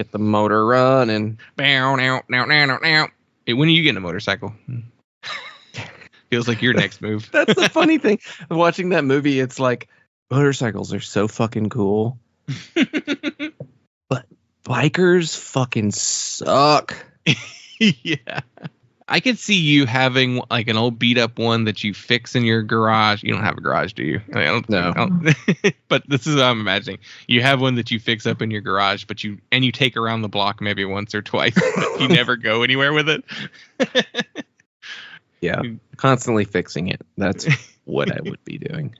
Get the motor running. Bow, now, now, now, now, now. Hey, when are you getting a motorcycle? Feels like your next move. That's the funny thing. Watching that movie, it's like, motorcycles are so fucking cool. But bikers fucking suck. Yeah. I could see you having like an old beat up one that you fix in your garage. You don't have a garage, do you? No. But this is what I'm imagining. You have one that you fix up in your garage, but you take around the block maybe once or twice. But you never go anywhere with it. Yeah, constantly fixing it. That's what I would be doing.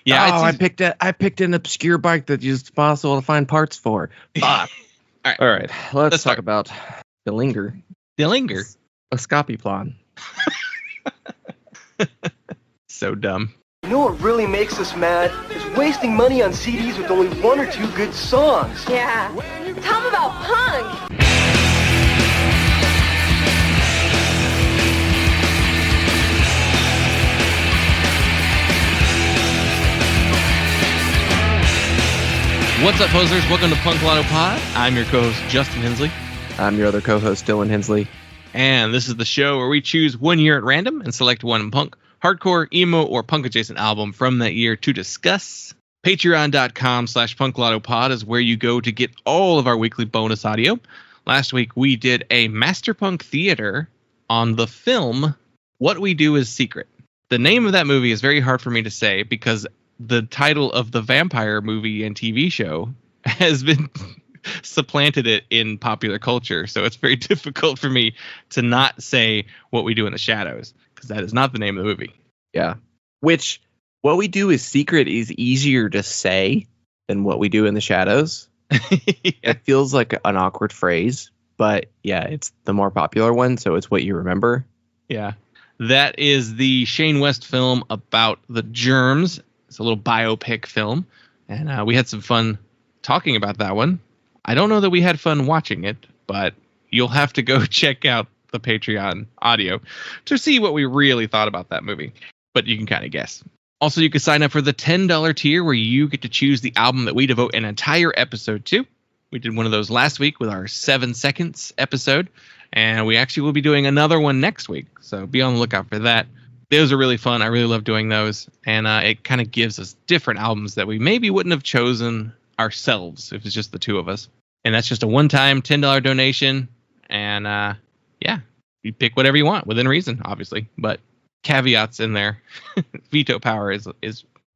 Yeah, I picked an obscure bike that is possible to find parts for. Fuck. All right. Let's talk about Dillinger Escape Plan. So dumb. You know what really makes us mad is wasting money on CDs with only one or two good songs. Yeah. Tell them about punk. What's up, posers? Welcome to Punk Lotto Pod. I'm your co-host, Justin Hensley. I'm your other co-host, Dylan Hensley. And this is the show where we choose 1 year at random and select one punk, hardcore, emo, or punk-adjacent album from that year to discuss. Patreon.com/punklautopod is where you go to get all of our weekly bonus audio. Last week, we did a Masterpunk Theater on the film What We Do Is Secret. The name of that movie is very hard for me to say because the title of the vampire movie and TV show has been supplanted it in popular culture. So it's very difficult for me to not say What We Do in the Shadows, because that is not the name of the movie. Yeah. Which, What We Do Is Secret is easier to say than What We Do in the Shadows. Yeah. It feels like an awkward phrase, but yeah, it's the more popular one, so it's what you remember. Yeah. That is the Shane West film about the germs. It's a little biopic film, and we had some fun talking about that one. I don't know that we had fun watching it, but you'll have to go check out the Patreon audio to see what we really thought about that movie. But you can kind of guess. Also, you can sign up for the $10 tier where you get to choose the album that we devote an entire episode to. We did one of those last week with our 7 Seconds episode, and we actually will be doing another one next week. So be on the lookout for that. Those are really fun. I really love doing those. And it kind of gives us different albums that we maybe wouldn't have chosen ourselves if it's just the two of us. And that's just a one-time $10 donation. And yeah, you pick whatever you want within reason, obviously. But caveats in there. Veto power is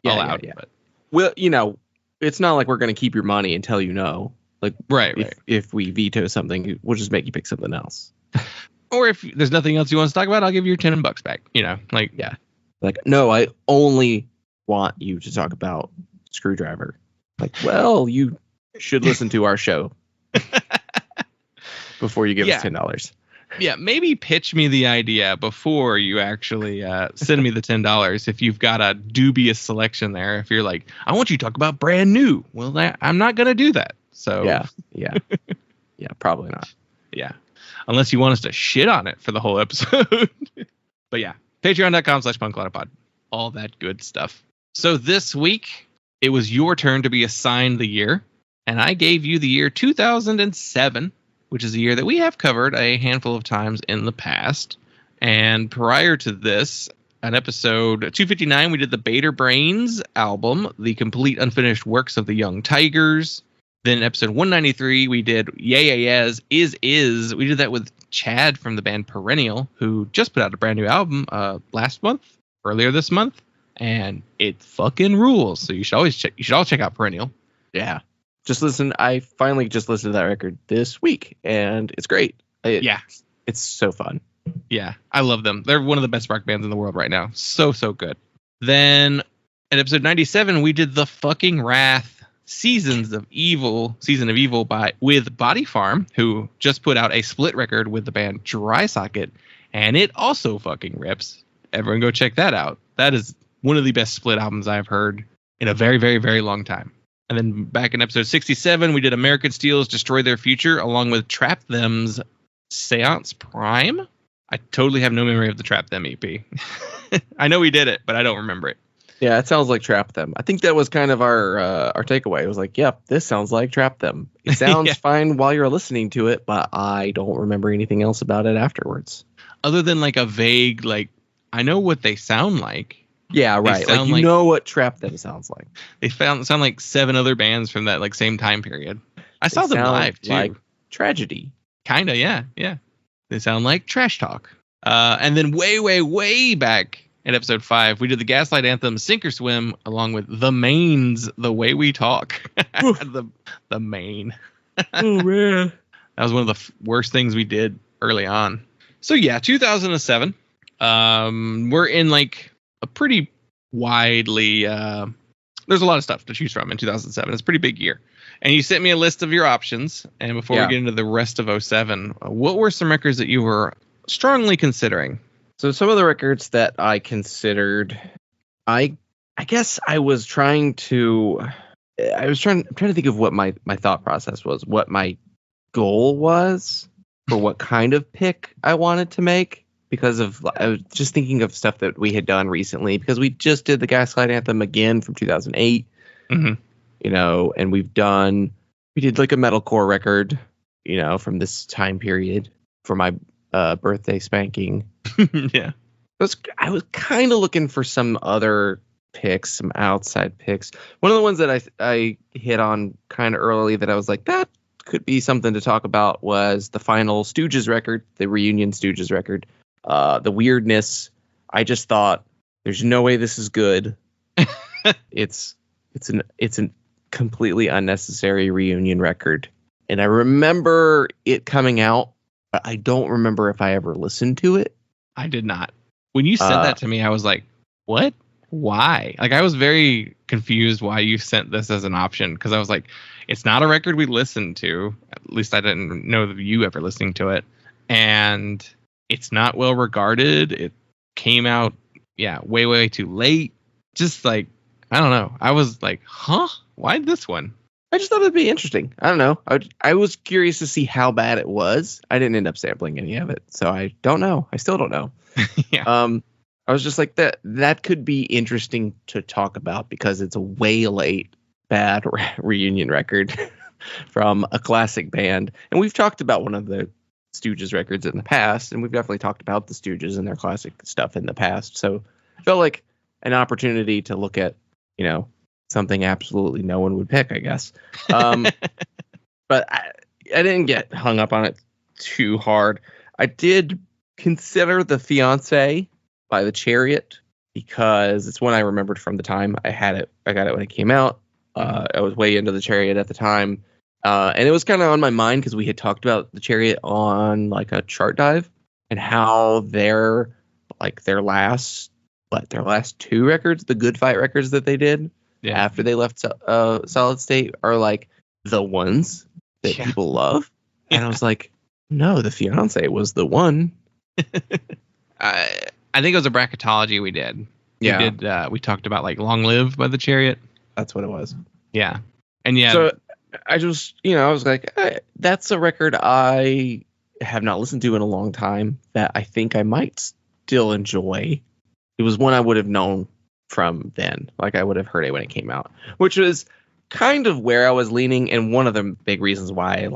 allowed. Yeah. But. Well, you know, it's not like we're going to keep your money and tell you no. Like, right. If we veto something, we'll just make you pick something else. Or if there's nothing else you want to talk about, I'll give you your $10 back. You know, like, yeah. Like, no, I only want you to talk about Screwdriver. Like, well, you should listen to our show before you give us $10. Yeah, maybe pitch me the idea before you actually send me the $10 if you've got a dubious selection there. If you're like, I want you to talk about Brand New. Well, I'm not going to do that. So Yeah, probably not. Yeah. Unless you want us to shit on it for the whole episode. But yeah, patreon.com/punklautopod. All that good stuff. So this week, it was your turn to be assigned the year. And I gave you the year 2007, which is a year that we have covered a handful of times in the past. And prior to this, on episode 259, we did the Bader Brains album, The Complete Unfinished Works of the Young Tigers. Then episode 193, we did Yeah Yeah Yeah's Is. We did that with Chad from the band Perennial, who just put out a brand new album earlier this month, and it fucking rules. So you should all check out Perennial. Yeah. I finally just listened to that record this week, and it's great. It's so fun. Yeah, I love them. They're one of the best rock bands in the world right now. So good. Then at episode 97, we did the fucking Wrath Season of Evil with Body Farm, who just put out a split record with the band Dry Socket, and it also fucking rips. Everyone go check that out. That is one of the best split albums I've heard in a very, very, very long time. And then back in episode 67, we did American Steel's Destroy Their Future, along with Trap Them's Seance Prime. I totally have no memory of the Trap Them EP. I know we did it, but I don't remember it. Yeah, it sounds like Trap Them. I think that was kind of our takeaway. It was like, yep, this sounds like Trap Them. It sounds fine while you're listening to it, but I don't remember anything else about it afterwards. Other than like a vague, like, I know what they sound like. Yeah, right. Like, you know what Trap Them sounds like. They sound like 7 other bands from that like same time period. I saw them live too. Like Tragedy. Kinda, yeah. They sound like Trash Talk. And then way back in episode 5, we did the Gaslight Anthem Sink or Swim along with The Main's The Way We Talk. the Main. Oh, man. That was one of the worst things we did early on. So yeah, 2007. We're in like a pretty widely... there's a lot of stuff to choose from in 2007. It's a pretty big year. And you sent me a list of your options. And before we get into the rest of 07, what were some records that you were strongly considering? So some of the records that I considered, I guess I was trying to think of what my thought process was, what my goal was for what kind of pick I wanted to make, because I was just thinking of stuff that we had done recently, because we just did the Gaslight Anthem again from 2008, you know, and we did like a metalcore record, you know, from this time period for my birthday spanking. Yeah. I was kind of looking for some other picks, some outside picks. One of the ones that I hit on kind of early that I was like, that could be something to talk about, was the final Stooges record, the reunion Stooges record. The weirdness. I just thought, there's no way this is good. It's an completely unnecessary reunion record. And I remember it coming out, but I don't remember if I ever listened to it. I did not. When you said that to me, I was like, what? Why? Like, I was very confused why you sent this as an option, because I was like, it's not a record we listened to. At least I didn't know that you ever listening to it. And it's not well regarded. It came out, way too late. Just like, I don't know. I was like, huh? Why this one? I just thought it'd be interesting. I don't know. I was curious to see how bad it was. I didn't end up sampling any of it, so I don't know. I still don't know. Yeah. I was just like, that could be interesting to talk about, because it's a way late bad reunion record from a classic band. And we've talked about one of the Stooges records in the past, and we've definitely talked about the Stooges and their classic stuff in the past. So I felt like an opportunity to look at, you know, something absolutely no one would pick, I guess. But I didn't get hung up on it too hard. I did consider The Fiancé by The Chariot, because it's one I remembered from the time I got it when it came out. I was way into The Chariot at the time. And it was kind of on my mind because we had talked about The Chariot on like a chart dive, and how their last 2 records, the Good Fight records that they did after they left Solid State, are like the ones that people love. And I was like, no, The Fiancé was the one. I think it was a bracketology we did. Yeah. We talked about like Long Live by The Chariot. That's what it was. Yeah. And yeah. So I just, I was like, that's a record I have not listened to in a long time that I think I might still enjoy. It was one I would have known from then. Like, I would have heard it when it came out, which was kind of where I was leaning. And one of the big reasons why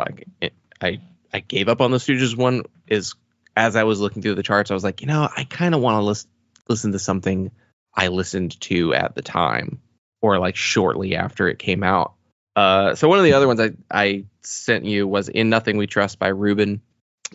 I gave up on the Stooges one is, as I was looking through the charts, I was like, I kind of want to listen to something I listened to at the time, or like shortly after it came out. So one of the other ones I sent you was In Nothing We Trust by Ruben.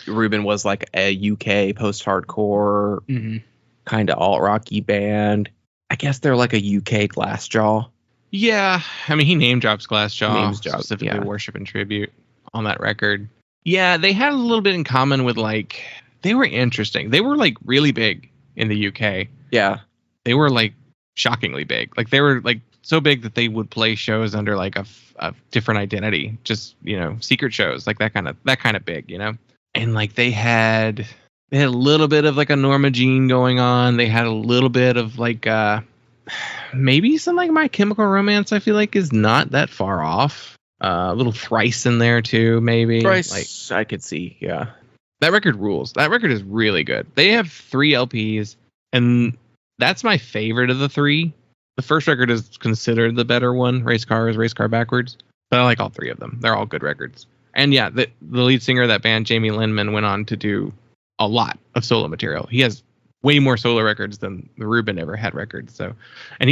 Ruben was like a UK post-hardcore kind of alt-rocky band. I guess they're like a UK Glassjaw. Yeah, I mean, he name drops Glassjaw, specifically yeah. Worship and Tribute on that record. Yeah, they had a little bit in common with, like, they were interesting. They were like really big in the UK. Yeah. They were like shockingly big. Like, they were like so big that they would play shows under like a different identity, just, secret shows, like that kind of big, And like they had a little bit of like a Norma Jean going on. They had a little bit of like maybe some like My Chemical Romance, I feel like, is not that far off. A little Thrice in there too, maybe. Thrice, I could see, yeah. That record rules. That record is really good. They have 3 LPs, and that's my favorite of the 3. The first record is considered the better one. Race Car is Race Car Backwards. But I like all three of them. They're all good records. And yeah, the lead singer of that band, Jamie Lindman, went on to do a lot of solo material. He has way more solo records than Ruben ever had records. So, and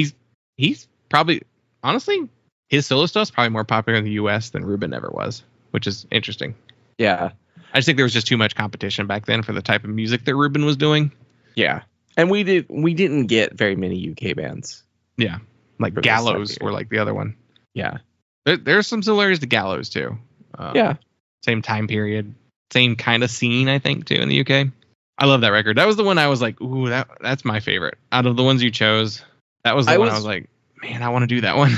he's probably, honestly, his solo stuff's probably more popular in the U.S. than Ruben ever was, which is interesting. Yeah. I just think there was just too much competition back then for the type of music that Ruben was doing. Yeah. And we didn't get very many UK bands. Yeah. Like Gallows were like the other one. Yeah. There's some similarities to Gallows too. Yeah. Same time period, same kind of scene, I think, too, in the UK. I love that record. That was the one I was like, ooh, that's my favorite. Out of the ones you chose, that was the one I was like, man, I want to do that one.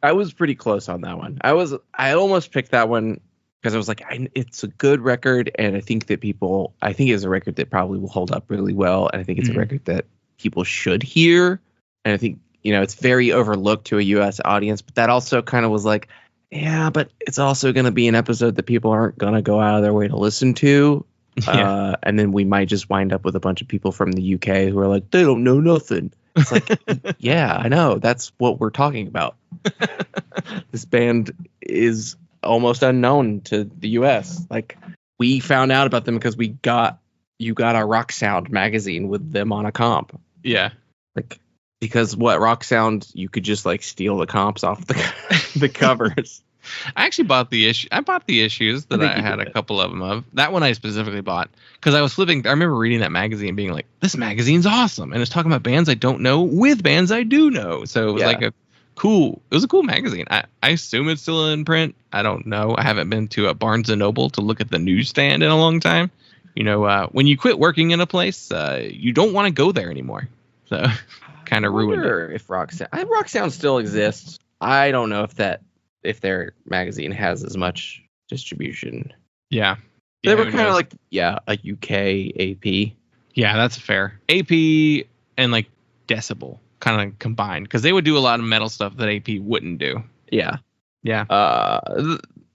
I was pretty close on that one. I almost picked that one because I was like, it's a good record, and I think it's a record that probably will hold up really well, and I think it's a record that people should hear, and I think, it's very overlooked to a U.S. audience, but that also kind of was like, yeah, but it's also going to be an episode that people aren't going to go out of their way to listen to, and then we might just wind up with a bunch of people from the UK who are like, they don't know nothing. It's like, yeah, I know. That's what we're talking about. This band is almost unknown to the U.S. Like, we found out about them because you got our Rock Sound magazine with them on a comp. Yeah. Like, because Rock Sound, you could just like steal the comps off the covers. I actually bought the issue. I bought the issues that I had a couple of them of. That one I specifically bought because I was flipping. I remember reading that magazine and being like, this magazine's awesome. And it's talking about bands I don't know with bands I do know. So it was it was a cool magazine. I assume it's still in print. I don't know. I haven't been to a Barnes & Noble to look at the newsstand in a long time. When you quit working in a place, you don't want to go there anymore. So kind of ruined it. If Rock Sound still exists. I don't know if their magazine has as much distribution. Yeah. They were kind of like, a UK AP. Yeah, that's fair. AP and like Decibel kind of combined because they would do a lot of metal stuff that AP wouldn't do. Yeah. Yeah.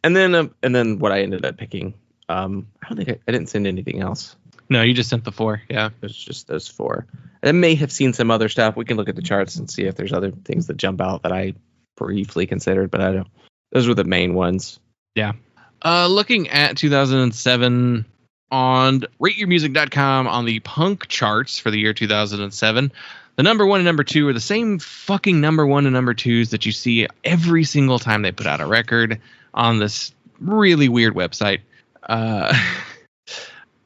And then what I ended up picking, I don't think I didn't send anything else. No, you just sent the 4. Yeah. It was just those 4. I may have seen some other stuff. We can look at the charts and see if there's other things that jump out that I briefly considered, but I don't. Those were the main ones. Yeah. Looking at 2007 on rateyourmusic.com on the punk charts for the year 2007, the number 1 and number 2 are the same fucking number 1 and number 2s that you see every single time they put out a record on this really weird website. One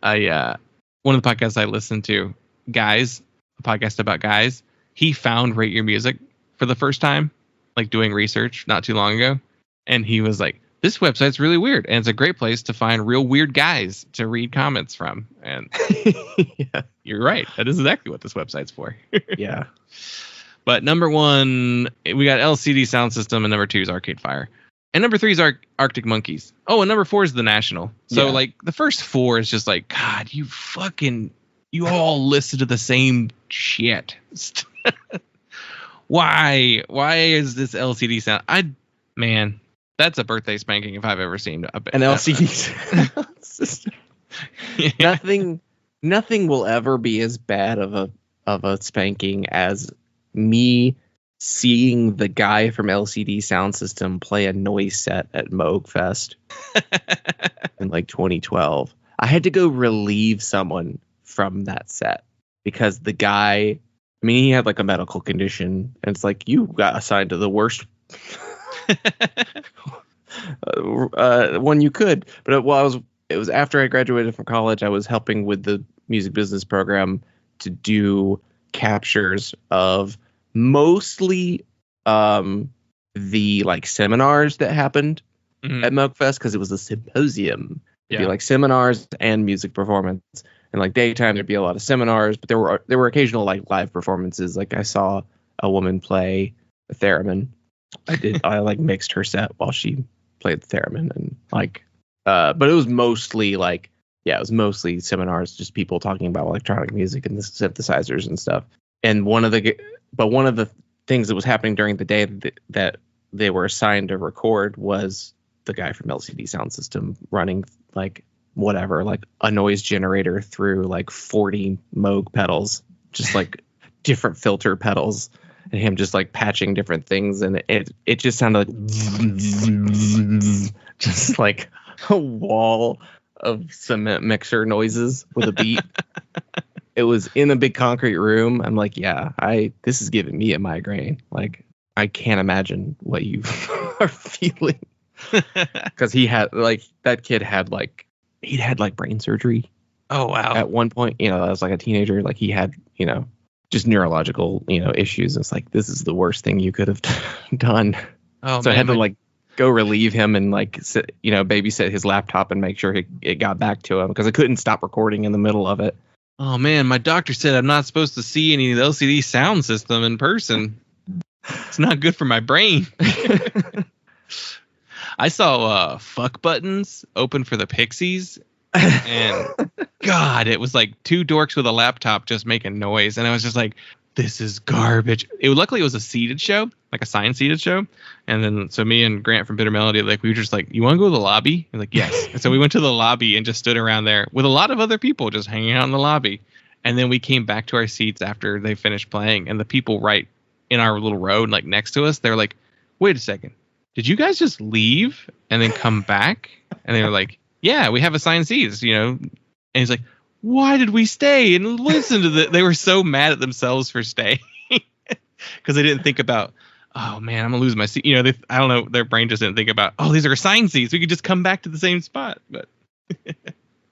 of the podcasts I listened to, Guys, a podcast about guys, he found Rate Your Music for the first time, like doing research not too long ago. And he was like, this website's really weird. And it's a great place to find real weird guys to read comments from. And yeah. You're right. That is exactly what this website's for. Yeah. But number 1, we got LCD Sound System, and number 2 is Arcade Fire. And number 3 is Arctic Monkeys. Oh, and number 4 is The National. So like the first 4 is just like, God, you all listen to the same shit. Why is this LCD Sound? Man, that's a birthday spanking if I've ever seen an LCD sound system. Yeah. Nothing will ever be as bad of a spanking as me seeing the guy from LCD Sound System play a noise set at Moog Fest in like 2012. I had to go relieve someone from that set because the guy, he had like a medical condition, and it's like, you got assigned to the worst one you could. But it was after I graduated from college. I was helping with the music business program to do captures of mostly the like seminars that happened at Moog Fest, because it was a symposium. It'd be like seminars and music performance. And like daytime there'd be a lot of seminars, but there were occasional like live performances. Like I saw a woman play the theremin. I like mixed her set while she played the theremin, and like but it was mostly like it was mostly seminars, just people talking about electronic music and the synthesizers and stuff. And one of the things that was happening during the day that they were assigned to record was the guy from LCD Sound System running like whatever, like a noise generator through like 40 Moog pedals, just like different filter pedals. and him just like patching different things, and it just sounded like just like a wall of cement mixer noises with a beat. It was in a big concrete room. I'm like, yeah, this is giving me a migraine. Like, I can't imagine what you are feeling. Because he had like that kid had like he'd had like brain surgery. Oh wow! At one point, as like a teenager, like he had just neurological issues. It's like, this is the worst thing you could have done. Oh, so man, I had to like go relieve him and like babysit his laptop and make sure it got back to him, because I couldn't stop recording in the middle of it. Oh man, my doctor said I'm not supposed to see any of the LCD sound system in person. It's not good for my brain. I saw Fuck Buttons open for the Pixies, and God, it was like two dorks with a laptop just making noise, and I was just like, this is garbage. Luckily it was a seated show, like a signed seated show, and then so me and Grant from Bitter Melody, like, we were just like, you want to go to the lobby? And like, yes. And so we went to the lobby and just stood around there with a lot of other people just hanging out in the lobby, and then we came back to our seats after they finished playing, and the people right in our little row, like next to us, they're like, wait a second, did you guys just leave and then come back? And they were like, yeah, we have assigned seats, And he's like, why did we stay and listen to They were so mad at themselves for staying because they didn't think about, oh man, I'm gonna lose my seat. I don't know, their brain just didn't think about, oh, these are assigned seats, we could just come back to the same spot. But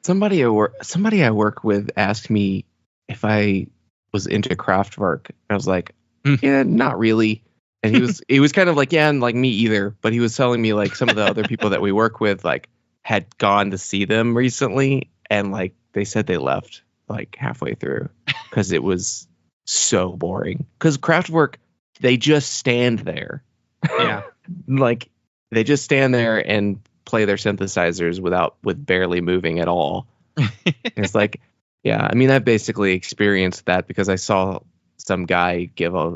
somebody I work with asked me if I was into Kraftwerk. I was like, yeah, not really. And he was kind of like, yeah, and like me either. But he was telling me like some of the other people that we work with like had gone to see them recently, and like they said they left like halfway through because it was so boring. Because Kraftwerk, they just stand there. Yeah. Like they just stand there and play their synthesizers with barely moving at all. It's like, yeah, I mean, I've basically experienced that because I saw some guy give a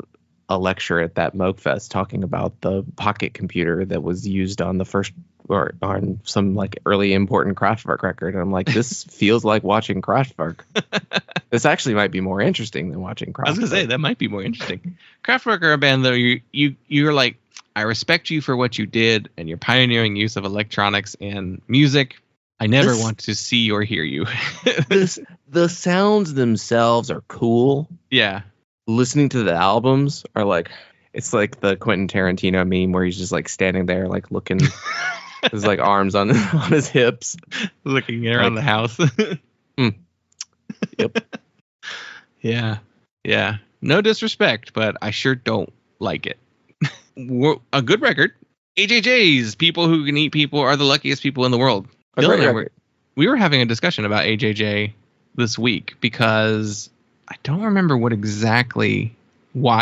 lecture at that Moog Fest talking about the pocket computer that was used on the first or on some like early important Kraftwerk record. And I'm like, this feels like watching Kraftwerk. This actually might be more interesting than watching Kraftwerk. I was gonna say that might be more interesting. Kraftwerk are a band though you're like, I respect you for what you did and your pioneering use of electronics and music. I never want to see or hear you. The sounds themselves are cool. Yeah. Listening to the albums are like, it's like the Quentin Tarantino meme where he's just like standing there like looking his like arms on his hips, looking around the house. Yep. Yeah. No disrespect, but I sure don't like it. A good record. AJJ's People Who Can Eat People Are the Luckiest People in the World. Dylan, we were having a discussion about AJJ this week because I don't remember why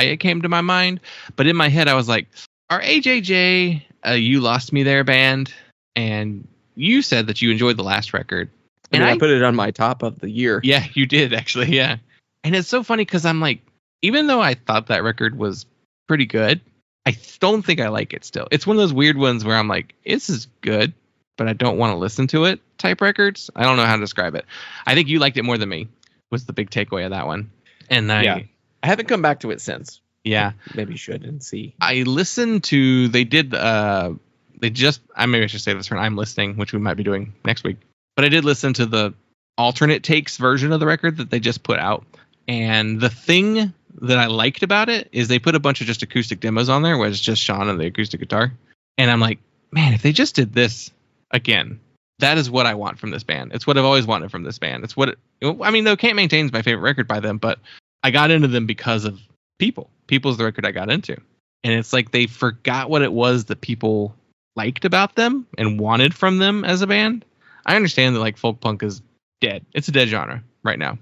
it came to my mind, but in my head I was like, are AJJ a You Lost Me There band? And you said that you enjoyed the last record. And I put it on my top of the year. Yeah, you did actually, yeah. And it's so funny because I'm like, even though I thought that record was pretty good, I don't think I like it still. It's one of those weird ones where I'm like, this is good, but I don't want to listen to it type records. I don't know how to describe it. I think you liked it more than me was the big takeaway of that one. And I haven't come back to it since. Yeah. Maybe you should and see. I listened to, maybe I should say this for I'm listening, which we might be doing next week. But I did listen to the alternate takes version of the record that they just put out. And the thing that I liked about it is they put a bunch of just acoustic demos on there where it's just Sean and the acoustic guitar. And I'm like, man, if they just did this again, that is what I want from this band. It's what I've always wanted from this band. It's though Can't Maintain is my favorite record by them, but I got into them because of People. People's the record I got into. And it's like they forgot what it was that people liked about them and wanted from them as a band. I understand that like folk punk is dead. It's a dead genre right now.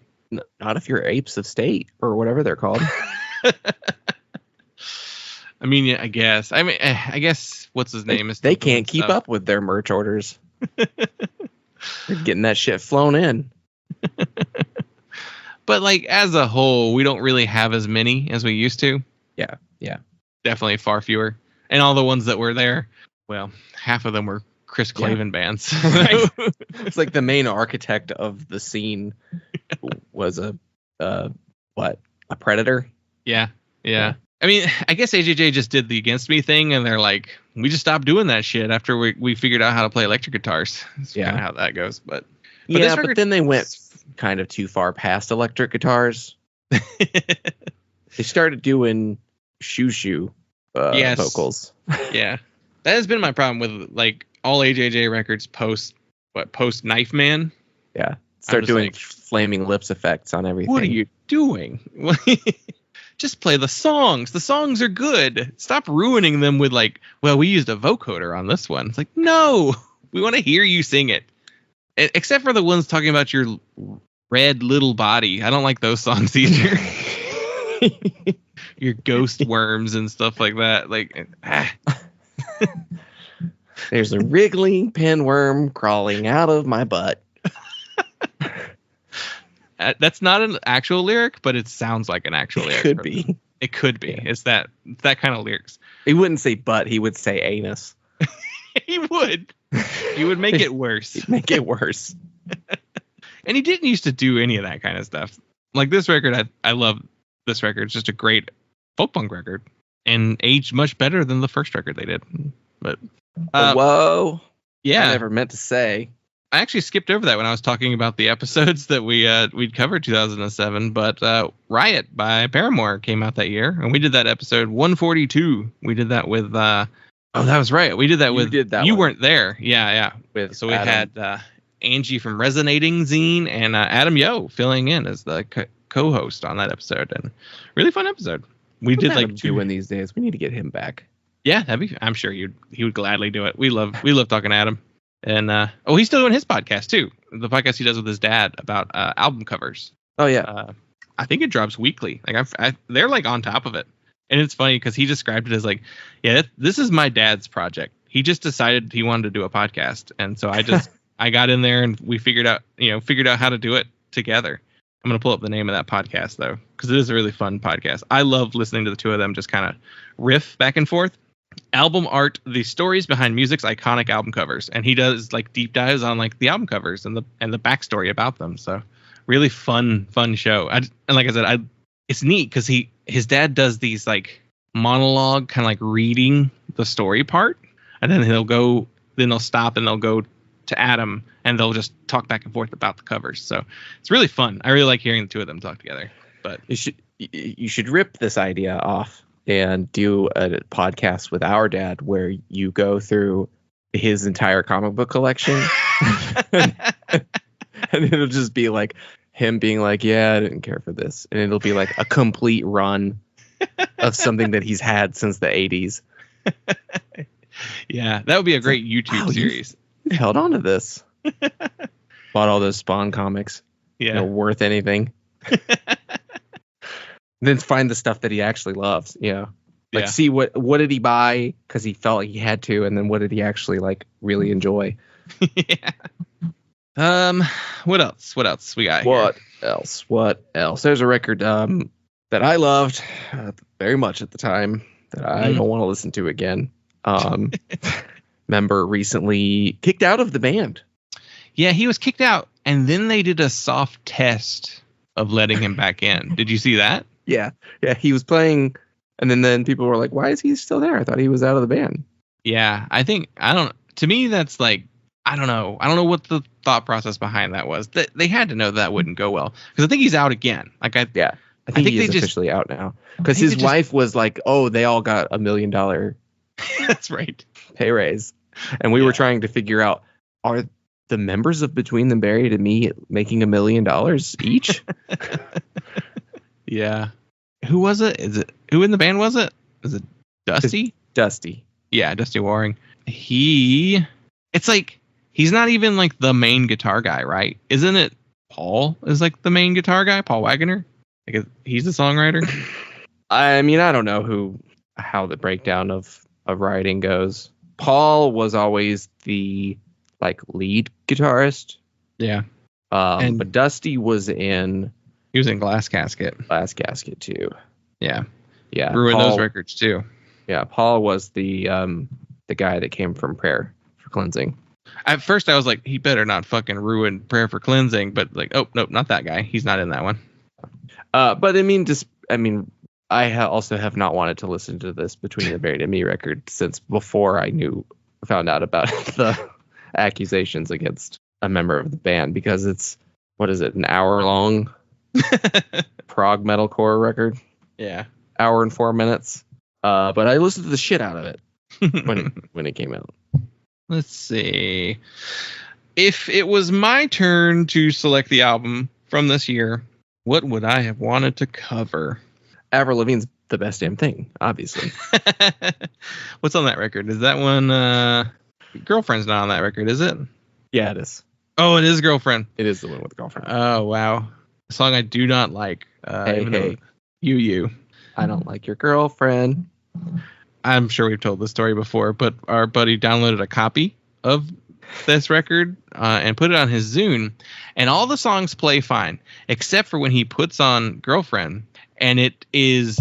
Not if you're Apes of State or whatever they're called. I mean, yeah, I guess what's his name is they can't keep up with their merch orders. They're getting that shit flown in. But like as a whole, we don't really have as many as we used to. Yeah. Definitely far fewer. And all the ones that were there, well, half of them were Chris Clavin bands. Right. It's like the main architect of the scene was a Predator. Yeah. I mean, I guess AJJ just did the Against Me thing, and they're like, we just stopped doing that shit after we figured out how to play electric guitars. That's kind of how that goes. But yeah, but then they went kind of too far past electric guitars. They started doing shoo vocals. Yeah, that has been my problem with like all AJJ records post Knife Man. Yeah, start doing like, flaming lips effects on everything. What are you doing? Just play the songs. The songs are good. Stop ruining them with like, well, we used a vocoder on this one. It's like, no, we want to hear you sing it. Except for the ones talking about your red little body. I don't like those songs either. Your ghost worms and stuff like that. Like, There's a wriggling pinworm crawling out of my butt. That's not an actual lyric, but it sounds like an actual lyric. Could be. It could be. Yeah. It's that kind of lyrics. He wouldn't say butt. He would say anus. He would. He would make it worse. He'd make it worse. And he didn't used to do any of that kind of stuff. Like this record, I love this record. It's just a great folk punk record and aged much better than the first record they did. But whoa. Yeah. I never meant to say. I actually skipped over that when I was talking about the episodes that we'd covered 2007, but Riot by Paramore came out that year, and we did that episode 142. We did that with that was right. We did that with you weren't there. Yeah. So we had Angie from Resonating Zine and Adam Yo filling in as the co-host on that episode, and really fun episode. We did like doing these days. We need to get him back. Yeah, I'm sure he would gladly do it. We love talking to Adam. And he's still doing his podcast too. The podcast he does with his dad about album covers. Oh yeah, I think it drops weekly. Like they're like on top of it, and it's funny because he described it as like, yeah, this is my dad's project. He just decided he wanted to do a podcast, and so I got in there and we figured out how to do it together. I'm gonna pull up the name of that podcast though, because it is a really fun podcast. I love listening to the two of them just kind of riff back and forth. Album art, the stories behind music's iconic album covers, and he does like deep dives on like the album covers and the backstory about them. So really fun show. And like I said, it's neat because his dad does these like monologue kind of like reading the story part, and then they'll stop and they'll go to Adam and they'll just talk back and forth about the covers. So it's really fun. I really like hearing the two of them talk together. But you should rip this idea off and do a podcast with our dad where you go through his entire comic book collection. And it'll just be like him being like, yeah, I didn't care for this. And it'll be like a complete run of something that he's had since the 80s. Yeah, that would be a great YouTube series. You held on to this. Bought all those Spawn comics. Yeah. They're worth anything. Then find the stuff that he actually loves. See what did he buy because he felt like he had to, and then what did he actually like really enjoy. Yeah. What else we got here? What else? There's a record that I loved very much at the time that I don't want to listen to again. Member recently kicked out of the band. Yeah, he was kicked out, and then they did a soft test of letting him back in. Did you see that? Yeah, he was playing, and then people were like, "Why is he still there? I thought he was out of the band." Yeah, to me, that's like, I don't know what the thought process behind that was. That they had to know that wouldn't go well, because I think he's out again. I think he's officially out now, because his wife was like, "Oh, they all got $1 million." That's right. Pay raise, and we were trying to figure out, are the members of Between the Buried and Me making $1 million each? Yeah. Who was it? Who in the band was it? Is it Dusty? It's Dusty. Yeah, Dusty Waring. It's like, he's not even like the main guitar guy, right? Isn't it Paul is like the main guitar guy? Paul Wagoner? Like he's the songwriter? I mean, I don't know how the breakdown of writing goes. Paul was always the like lead guitarist. Yeah. But Dusty was in... He was in Glass Casket. Glass Casket too. Yeah. Ruined those records too. Yeah, Paul was the guy that came from Prayer for Cleansing. At first I was like, he better not fucking ruin Prayer for Cleansing, but like, oh nope, not that guy. He's not in that one. But I mean, also have not wanted to listen to this Between the Buried and Me record since before I found out about the accusations against a member of the band, because it's, what is it, an hour long prog metalcore record? Yeah. Hour and 4 minutes. But I listened to the shit out of it when it came out. Let's see. If it was my turn to select the album from this year, what would I have wanted to cover? Avril Lavigne's The Best Damn Thing, obviously. What's on that record? Is that one? Girlfriend's not on that record, is it? Yeah, it is. Oh, it is Girlfriend. It is the one with Girlfriend. Oh, wow. A song I do not like. Hey. You. I don't like your girlfriend. I'm sure we've told this story before, but our buddy downloaded a copy of this record and put it on his Zune, and all the songs play fine, except for when he puts on Girlfriend, and it is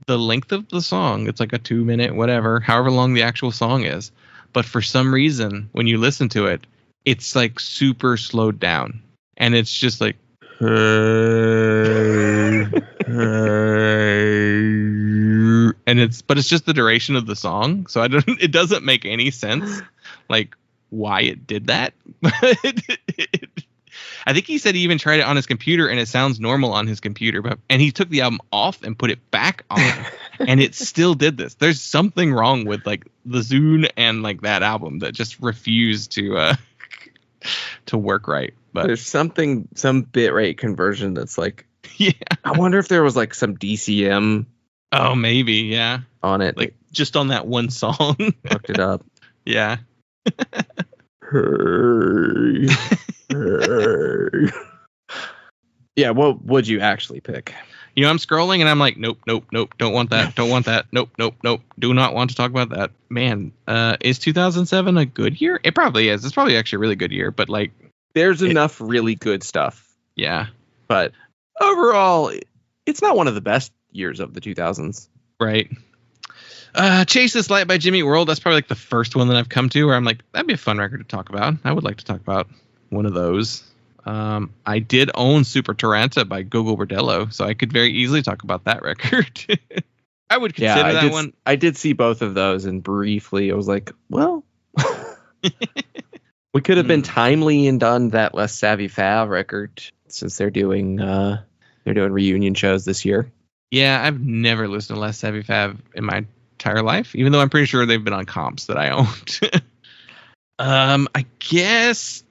the length of the song. It's like a 2 minute, whatever, however long the actual song is. But for some reason, when you listen to it, it's like super slowed down, and it's just like, and it's just the duration of the song, so it doesn't make any sense like why it did that. But I think he said he even tried it on his computer and it sounds normal on his computer, and he took the album off and put it back on and it still did this. There's something wrong with like the Zune and like that album that just refused to work right. But there's some bitrate conversion that's like, yeah, I wonder if there was like some DCM. Oh, maybe, yeah. On it, like just on that one song. Fucked it up. Yeah. Hey. Yeah, what would you actually pick? You know, I'm scrolling and I'm like, nope, don't want that, nope, do not want to talk about that. Man, is 2007 a good year? It probably is. It's probably actually a really good year, but like, there's enough really good stuff. Yeah. But overall, it's not one of the best years of the 2000s. Right. Chase This Light by Jimmy World. That's probably like the first one that I've come to where I'm like, that'd be a fun record to talk about. I would like to talk about one of those. I did own Super Taranta by Gogol Bordello, so I could very easily talk about that record. I would consider that one. I did see both of those, and briefly I was like, well, we could have been timely and done that Less Savvy Fav record, since they're doing reunion shows this year. Yeah, I've never listened to Less Savvy Fav in my entire life, even though I'm pretty sure they've been on comps that I owned. I guess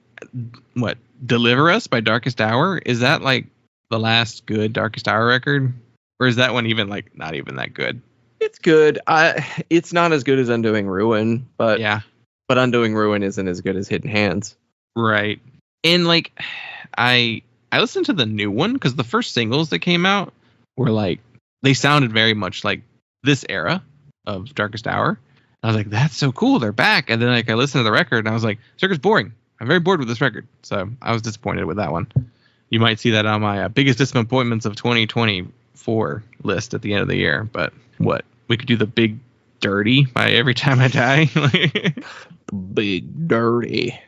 Deliver Us by Darkest Hour, is that like the last good Darkest Hour record, or is that one even like not even that good? It's good. It's not as good as Undoing Ruin, but yeah, but Undoing Ruin isn't as good as Hidden Hands, right? And like I listened to the new one because the first singles that came out were like, they sounded very much like this era of Darkest Hour. I was like, that's so cool, they're back. And then like I listened to the record and I was like, this record's boring. I'm very bored with this record. So I was disappointed with that one. You might see that on my biggest disappointments of 2024 list at the end of the year. But we could do the Big Dirty by Every Time I Die. Big Dirty.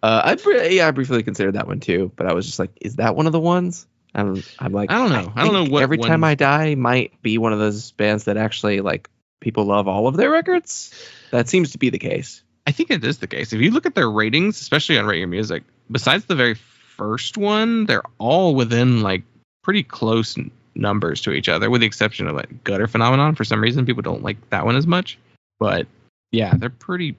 I briefly considered that one too, but I was just like, is that one of the ones? I'm like, I don't know. I don't know what Every Time I Die might be one of those bands that actually like people love all of their records. That seems to be the case. I think it is the case. If you look at their ratings, especially on Rate Your Music, besides the very first one, they're all within like pretty close numbers to each other, with the exception of like Gutter Phenomenon. For some reason, people don't like that one as much. But yeah, they're pretty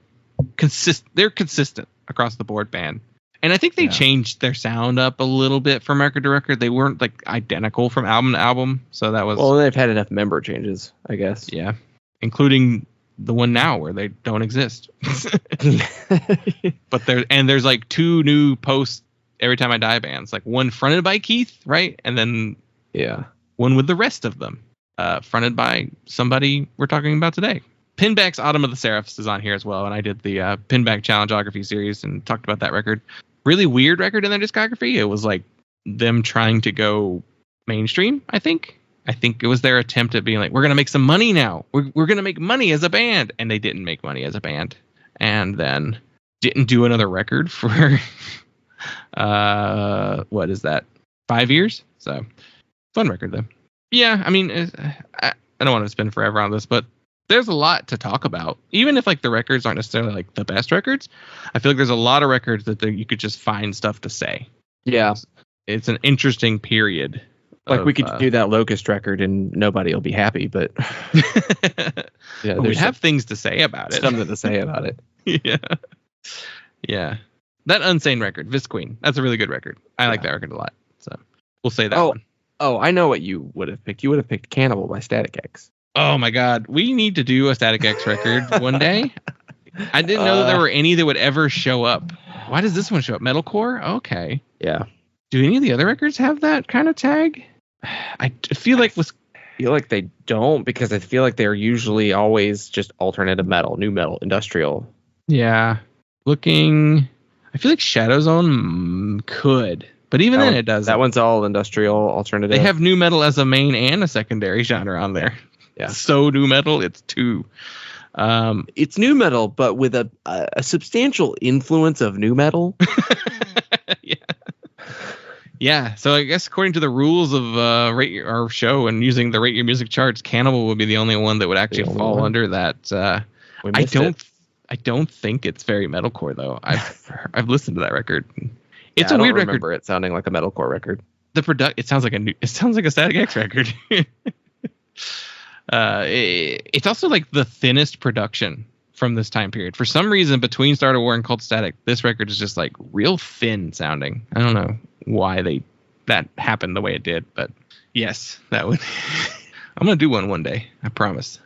consistent. They're consistent across the board band. And I think they changed their sound up a little bit from record to record. They weren't like identical from album to album. So that was... Well, they've had enough member changes, I guess. Yeah. Including the one now where they don't exist. But there's like two new post Every Time I Die bands, like one fronted by Keith, right? And then one with the rest of them, fronted by somebody we're talking about today. Pinback's Autumn of the Seraphs is on here as well, and I did the Pinback Challengeography series and talked about that record. Really weird record in their discography. It was like them trying to go mainstream, I think. I think it was their attempt at being like, we're going to make some money now. We're going to make money as a band. And they didn't make money as a band. And then didn't do another record for, what is that, 5 years? So, fun record, though. Yeah, I mean, I don't want to spend forever on this, but there's a lot to talk about. Even if like the records aren't necessarily like the best records, I feel like there's a lot of records that you could just find stuff to say. Yeah. It's an interesting period. Like we could do that Locust record and nobody will be happy, but yeah, we have things to say about it. Something to say about it. Yeah. That Unsane record, Visqueen, that's a really good record. I like that record a lot. So we'll say that one. Oh, I know what you would have picked. You would have picked Cannibal by Static X. Oh my God. We need to do a Static X record one day. I didn't know that there were any that would ever show up. Why does this one show up? Metalcore? Okay. Yeah. Do any of the other records have that kind of tag? I feel like they don't, because I feel like they're usually always just alternative metal, new metal, industrial. Yeah. I feel like Shadow Zone could, but even then it doesn't. That one's all industrial, alternative. They have new metal as a main and a secondary genre on there. Yeah. So new metal, it's two. It's new metal, but with a substantial influence of new metal. Yeah. Yeah, so I guess according to the rules of our show and using the Rate Your Music charts, Cannibal would be the only one that would actually fall under that. I don't think it's very metalcore though. I've listened to that record. It's a weird record. I remember it sounding like a metalcore record. It sounds like a Static X record. It's also like the thinnest production from this time period. For some reason, between Start a War and Cult Static, this record is just like real thin sounding. I don't know why that happened the way it did, but yes, that would. I'm gonna do one day. I promise.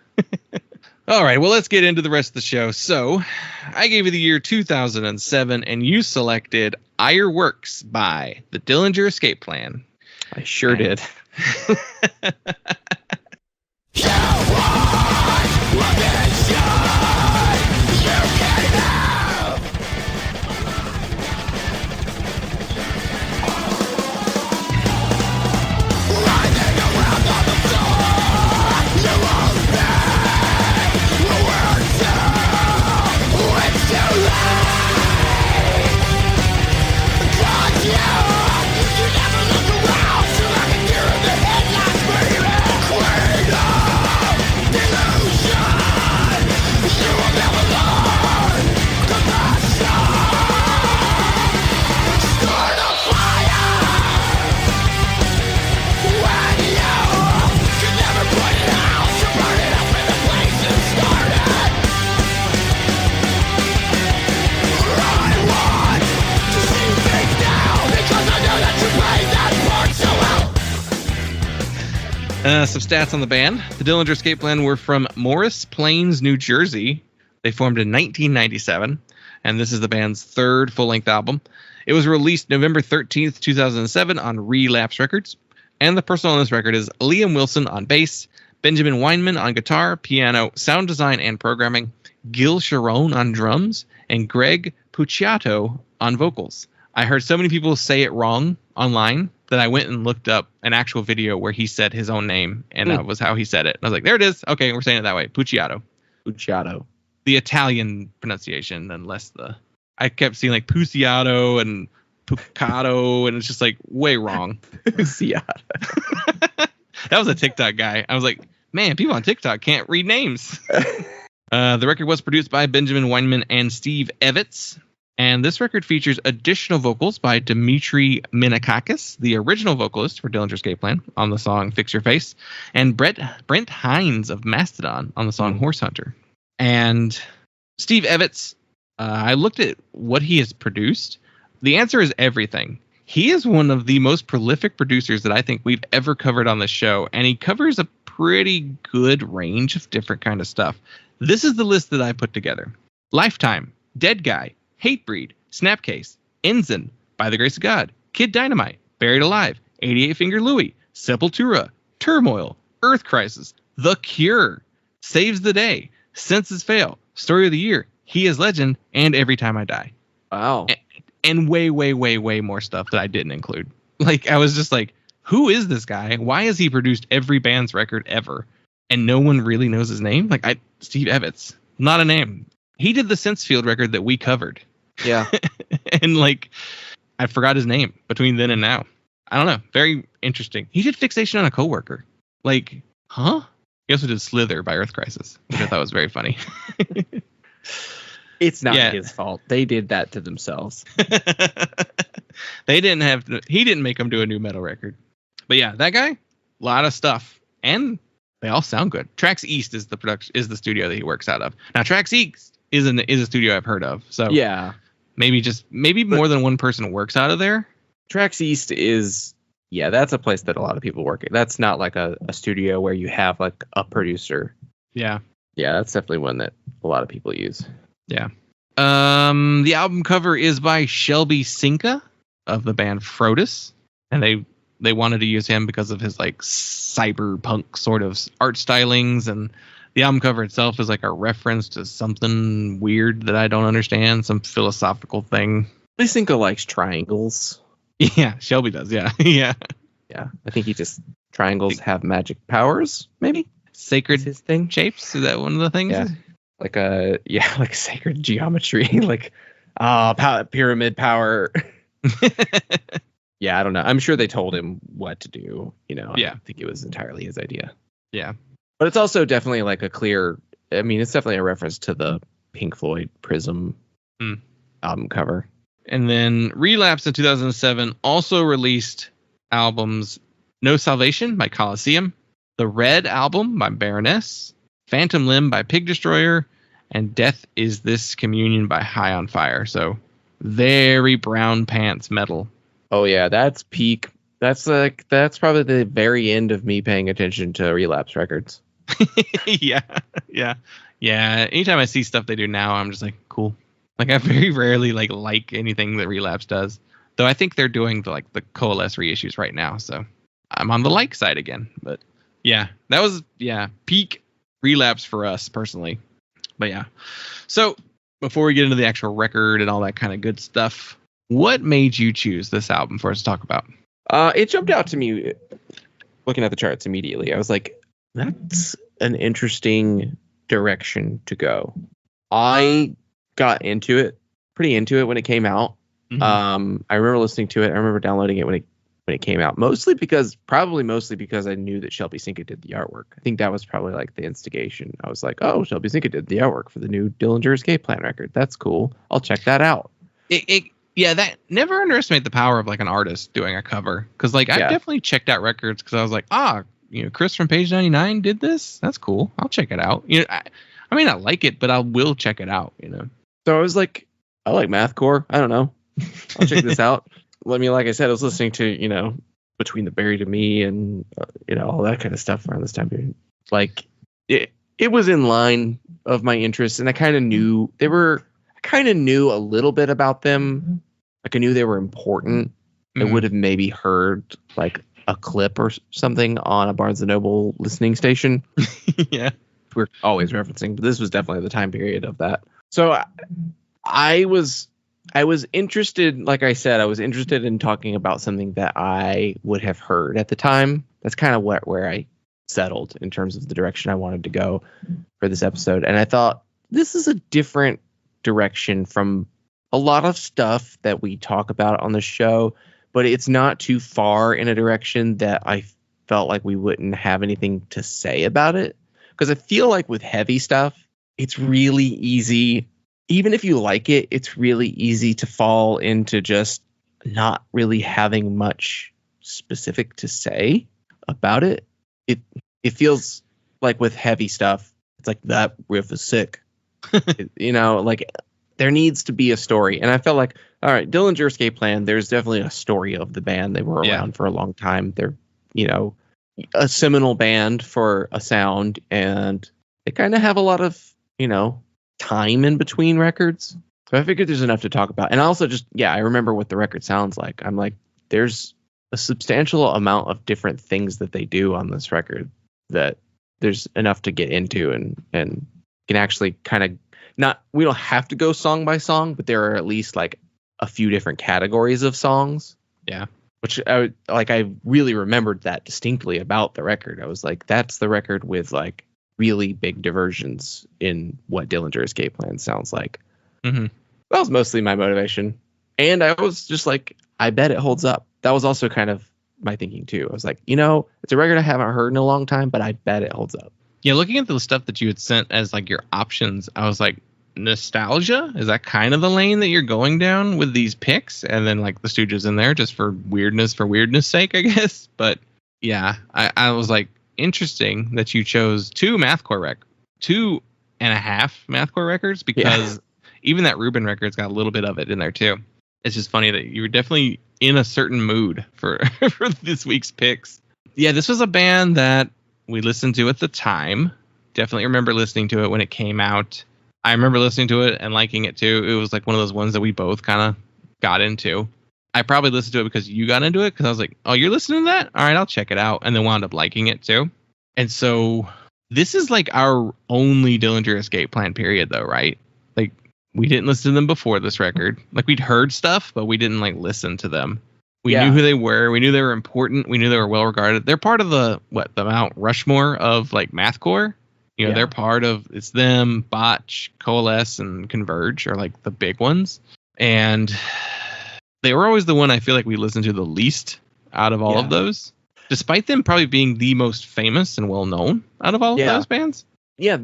All right, well, let's get into the rest of the show. So, I gave you the year 2007, and you selected Ire Works by the Dillinger Escape Plan. I sure did. Some stats on the band. The Dillinger Escape Plan were from Morris Plains, New Jersey. They formed in 1997, and this is the band's third full-length album. It was released November 13th, 2007 on Relapse Records. And the person on this record is Liam Wilson on bass, Benjamin Weinman on guitar, piano, sound design, and programming, Gil Sharon on drums, and Greg Puciato on vocals. I heard so many people say it wrong online that I went and looked up an actual video where he said his own name, and that was how he said it. And I was like, there it is. Okay, we're saying it that way. Puciato. The Italian pronunciation, unless I kept seeing like Puciato and Pucato, and it's just like way wrong. Puciato. That was a TikTok guy. I was like, man, people on TikTok can't read names. The record was produced by Benjamin Weinman and Steve Evitz. And this record features additional vocals by Dimitri Minakakis, the original vocalist for Dillinger Escape Plan, on the song Fix Your Face, and Brent Hines of Mastodon on the song Horse Hunter. And Steve Evitz, I looked at what he has produced. The answer is everything. He is one of the most prolific producers that I think we've ever covered on the show, and he covers a pretty good range of different kind of stuff. This is the list that I put together. Lifetime, Dead Guy, Hatebreed, Snapcase, Ensign, By the Grace of God, Kid Dynamite, Buried Alive, 88 Finger Louie, Sepultura, Turmoil, Earth Crisis, The Cure, Saves the Day, Senses Fail, Story of the Year, He is Legend, and Every Time I Die. Wow. And way, way, way, way more stuff that I didn't include. Like, I was just like, who is this guy? Why has he produced every band's record ever? And no one really knows his name? Like, Steve Evitz. Not a name. He did the Sensefield record that we covered. Yeah. And like, I forgot his name between then and now. I don't know. Very interesting. He did Fixation on a Coworker. Like, huh? He also did Slither by Earth Crisis, which I thought was very funny. It's not his fault. They did that to themselves. He didn't make them do a new metal record. But yeah, that guy, a lot of stuff. And they all sound good. Trax East is the studio that he works out of. Now Trax East is a studio I've heard of. So yeah. Maybe more than one person works out of there. Trax East is that's a place that a lot of people work at. That's not like a studio where you have like a producer. Yeah. Yeah, that's definitely one that a lot of people use. Yeah. The album cover is by Shelby Cinca of the band Frodus, and they wanted to use him because of his like cyberpunk sort of art stylings, and the album cover itself is like a reference to something weird that I don't understand, some philosophical thing. Cinca likes triangles. Yeah, Shelby does. Yeah. Yeah. Yeah. I think triangles have magic powers, maybe. Sacred his thing. Shapes? Is that one of the things? Yeah. Like sacred geometry, like pyramid power. Yeah, I don't know. I'm sure they told him what to do, Yeah. I don't think it was entirely his idea. Yeah. But it's also definitely like it's definitely a reference to the Pink Floyd Prism album cover. And then Relapse in 2007 also released albums No Salvation by Colosseum, The Red Album by Baroness, Phantom Limb by Pig Destroyer, and Death Is This Communion by High on Fire. So very brown pants metal. Oh yeah, that's peak. That's probably the very end of me paying attention to Relapse records. Yeah. Anytime I see stuff they do now, I'm just like, cool. Like I very rarely like anything that Relapse does. Though I think they're doing the Coalesce reissues right now, so I'm on the like side again. But yeah, that was peak Relapse for us personally. But yeah. So before we get into the actual record and all that kind of good stuff, what made you choose this album for us to talk about? It jumped out to me looking at the charts immediately. I was like, that's an interesting direction to go. I got pretty into it when it came out. Mm-hmm. I remember listening to it. I remember downloading it when it came out, mostly because I knew that Shelby Cinca did the artwork. I think that was probably like the instigation. I was like, oh, Shelby Cinca did the artwork for the new Dillinger Escape Plan record. That's cool. I'll check that out. That never underestimate the power of like an artist doing a cover. Cause I've definitely checked out records because I was like, Chris from Page 99 did this. That's cool. I'll check it out. I may not like it, but I will check it out, So I was like, I like mathcore. I don't know. I'll check this out. Like I said, I was listening to, Between the Buried and Me and, all that kind of stuff around this time period. Like, it was in line of my interests, and I kind of knew a little bit about them. Like, I knew they were important. Mm-hmm. I would have maybe heard, like, a clip or something on a Barnes & Noble listening station. Yeah. We're always referencing, but this was definitely the time period of that. So I was interested, like I said, I was interested in talking about something that I would have heard at the time. That's kind of where I settled in terms of the direction I wanted to go for this episode. And I thought, this is a different direction from a lot of stuff that we talk about on the show, but it's not too far in a direction that I felt like we wouldn't have anything to say about it. Because I feel like with heavy stuff, it's really easy. Even if you like it, it's really easy to fall into just not really having much specific to say about it. It feels like with heavy stuff, it's like that riff is sick. Like there needs to be a story. And I felt like, all right, Dillinger Escape Plan, there's definitely a story of the band. They were around for a long time. They're, a seminal band for a sound, and they kind of have a lot of, time in between records. So I figured there's enough to talk about. And also just, I remember what the record sounds like. I'm like, there's a substantial amount of different things that they do on this record that there's enough to get into and can actually kind of we don't have to go song by song, but there are at least like a few different categories of songs. Yeah. Which I really remembered that distinctly about the record. I was like, that's the record with like really big diversions in what Dillinger Escape Plan sounds like. Mm-hmm. That was mostly my motivation. And I was just like, I bet it holds up. That was also kind of my thinking too. I was like, it's a record I haven't heard in a long time, but I bet it holds up. Yeah, looking at the stuff that you had sent as like your options, I was like, nostalgia? Is that kind of the lane that you're going down with these picks? And then like the Stooges in there just for weirdness sake, I guess. But yeah, I was like, interesting that you chose 2.5 mathcore records, because even that Rubin record's got a little bit of it in there too. It's just funny that you were definitely in a certain mood for for this week's picks. Yeah, this was a band that we listened to at the time. Definitely remember listening to it when it came out. I remember listening to it and liking it too. It was like one of those ones that we both kind of got into. I probably listened to it because you got into it, because I was like, oh, you're listening to that? All right, I'll check it out. And then wound up liking it too. And so this is like our only Dillinger Escape Plan period though, right? Like we didn't listen to them before this record. Like we'd heard stuff, but we didn't like listen to them. We knew who they were. We knew they were important. We knew they were well regarded. They're part of the Mount Rushmore of like mathcore. They're part of, it's them, Botch, Coalesce, and Converge are like the big ones. And they were always the one I feel like we listened to the least out of all of those, despite them probably being the most famous and well known out of all of those bands. Yeah,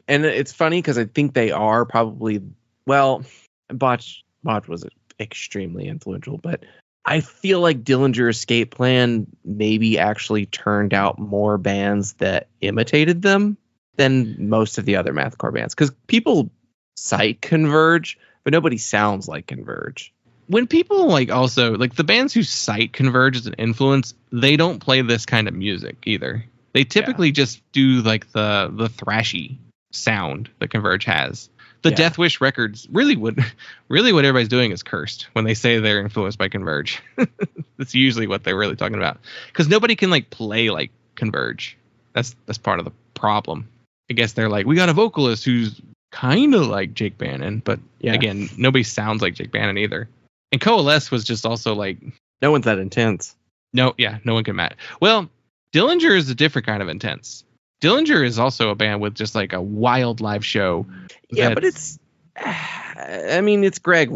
and it's funny because I think they are probably, Botch was extremely influential, but I feel like Dillinger Escape Plan maybe actually turned out more bands that imitated them than most of the other mathcore bands, because people cite Converge, but nobody sounds like Converge. When people like also like the bands who cite Converge as an influence, they don't play this kind of music either. They typically just do like the thrashy sound that Converge has. The Death Wish records really what everybody's doing is cursed when they say they're influenced by Converge. That's usually what they're really talking about, because nobody can like play like Converge. That's part of the problem. I guess they're like, we got a vocalist who's kind of like Jake Bannon, but again, nobody sounds like Jake Bannon either. And Coalesce was just also like, no one's that intense. No one can match. Well, Dillinger is a different kind of intense. Dillinger is also a band with just like a wild live show. Yeah, but it's Greg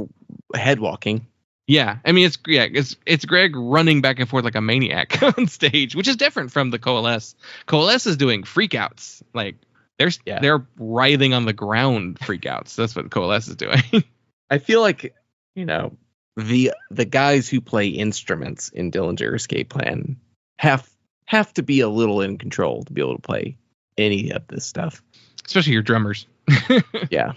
head walking. Yeah, I mean it's Greg running back and forth like a maniac on stage, which is different from the Coalesce. Coalesce is doing freakouts, like they're writhing on the ground freakouts. That's what Coalesce is doing. I feel like the guys who play instruments in Dillinger Escape Plan have to be a little in control to be able to play any of this stuff, especially your drummers. Yeah.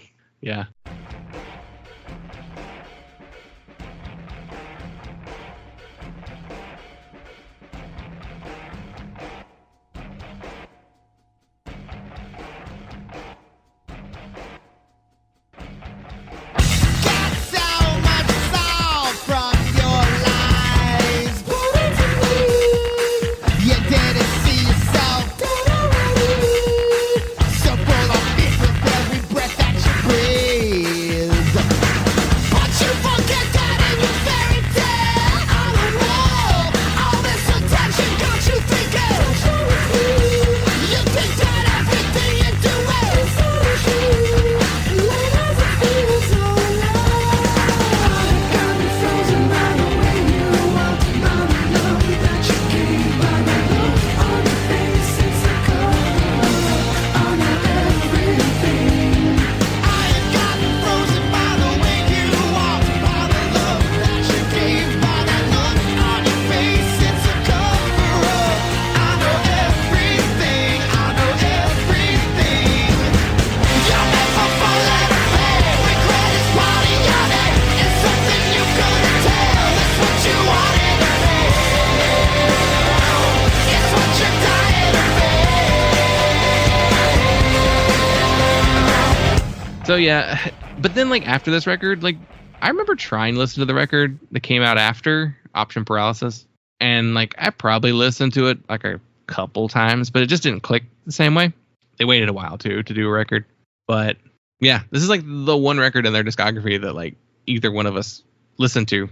So yeah, but then like after this record, like I remember trying to listen to the record that came out after Option Paralysis, and like I probably listened to it like a couple times, but it just didn't click the same way. They waited a while too to do a record, but yeah, this is like the one record in their discography that like either one of us listened to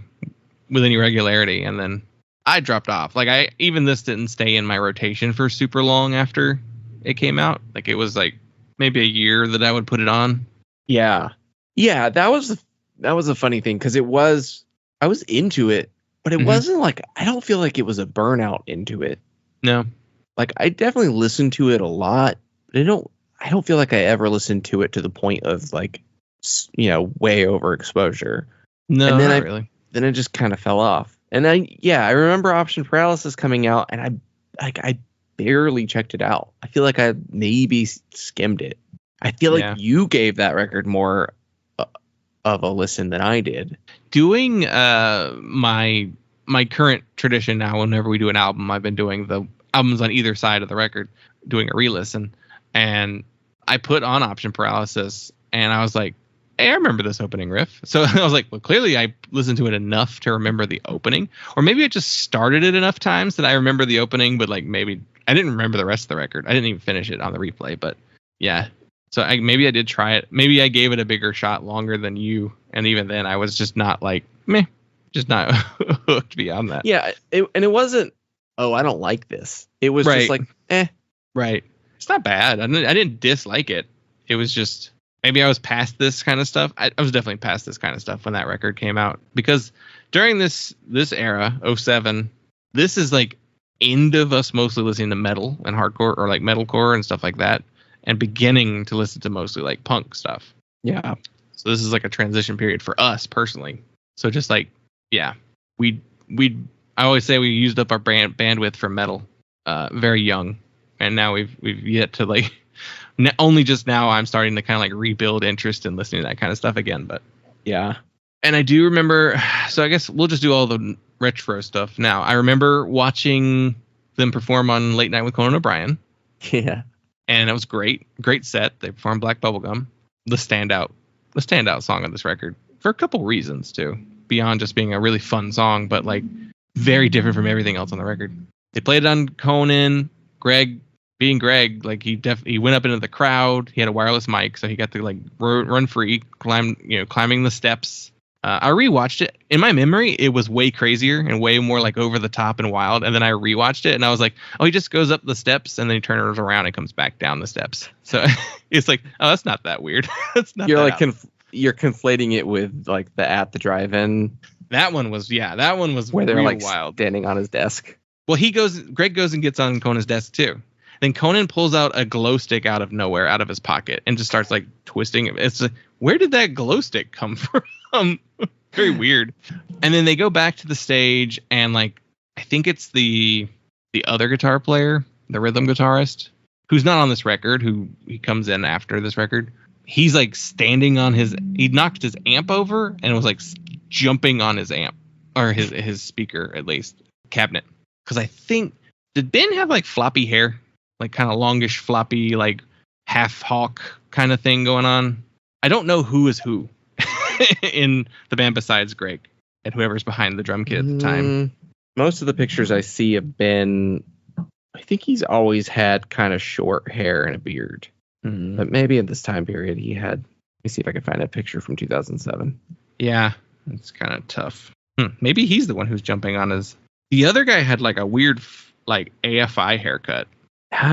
with any regularity, and then I dropped off. Like this didn't stay in my rotation for super long after it came out. Like it was like maybe a year that I would put it on. Yeah, that was a funny thing, because I was into it, but it wasn't like, I don't feel like it was a burnout into it. No. Like, I definitely listened to it a lot, but I don't feel like I ever listened to it to the point of like, way overexposure. No, and then not really. Then it just kind of fell off. And I remember Option Paralysis coming out, and I barely checked it out. I feel like I maybe skimmed it. I feel like you gave that record more of a listen than I did. Doing my current tradition now, whenever we do an album, I've been doing the albums on either side of the record, doing a re-listen, and I put on Option Paralysis, and I was like, hey, I remember this opening riff. So I was like, well, clearly I listened to it enough to remember the opening, or maybe I just started it enough times that I remember the opening, but like maybe I didn't remember the rest of the record. I didn't even finish it on the replay, but yeah. So maybe I did try it. Maybe I gave it a bigger shot longer than you. And even then I was just not like, just not hooked beyond that. Yeah. It wasn't, oh, I don't like this. It was just like, Right. It's not bad. I didn't dislike it. It was just, maybe I was past this kind of stuff. I was definitely past this kind of stuff when that record came out, because during this era, 07, this is like end of us mostly listening to metal and hardcore, or like metalcore and stuff like that, and beginning to listen to mostly like punk stuff. Yeah. So this is like a transition period for us personally. So just like, yeah, I always say we used up our bandwidth for metal very young, and now we've yet to like. Only just now I'm starting to kind of like rebuild interest in listening to that kind of stuff again. But yeah. And I do remember, so I guess we'll just do all the retro stuff now. I remember watching them perform on Late Night with Conan O'Brien. Yeah. And it was great. Great set. They performed Black Bubblegum, the standout song on this record, for a couple reasons too, beyond just being a really fun song, but like very different from everything else on the record. They played it on Conan. Greg, being Greg, like he went up into the crowd. He had a wireless mic, so he got to like run free, climbing the steps. I rewatched it. In my memory, it was way crazier and way more like over the top and wild. And then I rewatched it, and I was like, oh, he just goes up the steps and then he turns around and comes back down the steps. So it's like, oh, that's not that weird. That's not. You're like you're conflating it with like the At the Drive-In. That one was where they're like wild, standing on his desk. Well, Greg goes and gets on Conan's desk too. Then Conan pulls out a glow stick out of nowhere, out of his pocket, and just starts like twisting it. It's like, where did that glow stick come from? Very weird. And then they go back to the stage, and like I think it's the other guitar player, the rhythm guitarist, who's not on this record, who he comes in after this record. He's like standing on he knocked his amp over and was like jumping on his amp, or his speaker, at least cabinet. Because I think, did Ben have like floppy hair? Like kind of longish, floppy, like half hawk kind of thing going on. I don't know who is who in the band besides Greg and whoever's behind the drum kit at the time. Most of the pictures I see have been, I think he's always had kind of short hair and a beard. But maybe at this time period he had, let me see if I can find a picture from 2007. Yeah, it's kind of tough. Maybe he's the one who's jumping on his. The other guy had like a weird like AFI haircut.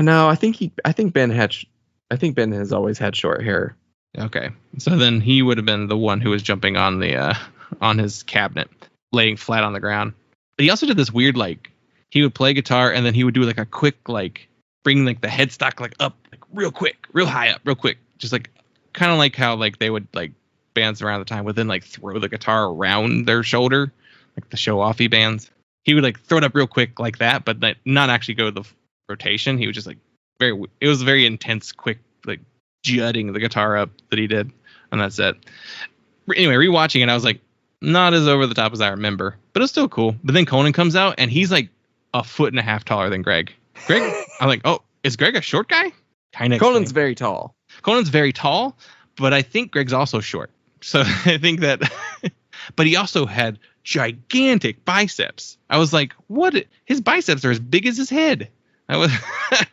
No, I think Ben has always had short hair. Okay, so then he would have been the one who was jumping on the on his cabinet, laying flat on the ground. But he also did this weird, like, he would play guitar and then he would do like a quick, like, bring like the headstock like up, like real quick, real high up, real quick, just like kind of like how like they would like bands around the time would then like throw the guitar around their shoulder, like the show offy bands. He would like throw it up real quick like that, but like, not actually go the rotation. He was just like it was very intense, quick, like jutting the guitar up that he did on that set. Anyway, rewatching it, I was like, not as over the top as I remember, but it's still cool. But then Conan comes out and he's like 1.5 feet taller than Greg. I'm like, oh, is Greg a short guy? Kind of. Conan's very tall. Conan's very tall, but I think Greg's also short. So I think that, but he also had gigantic biceps. I was like, what? His biceps are as big as his head. I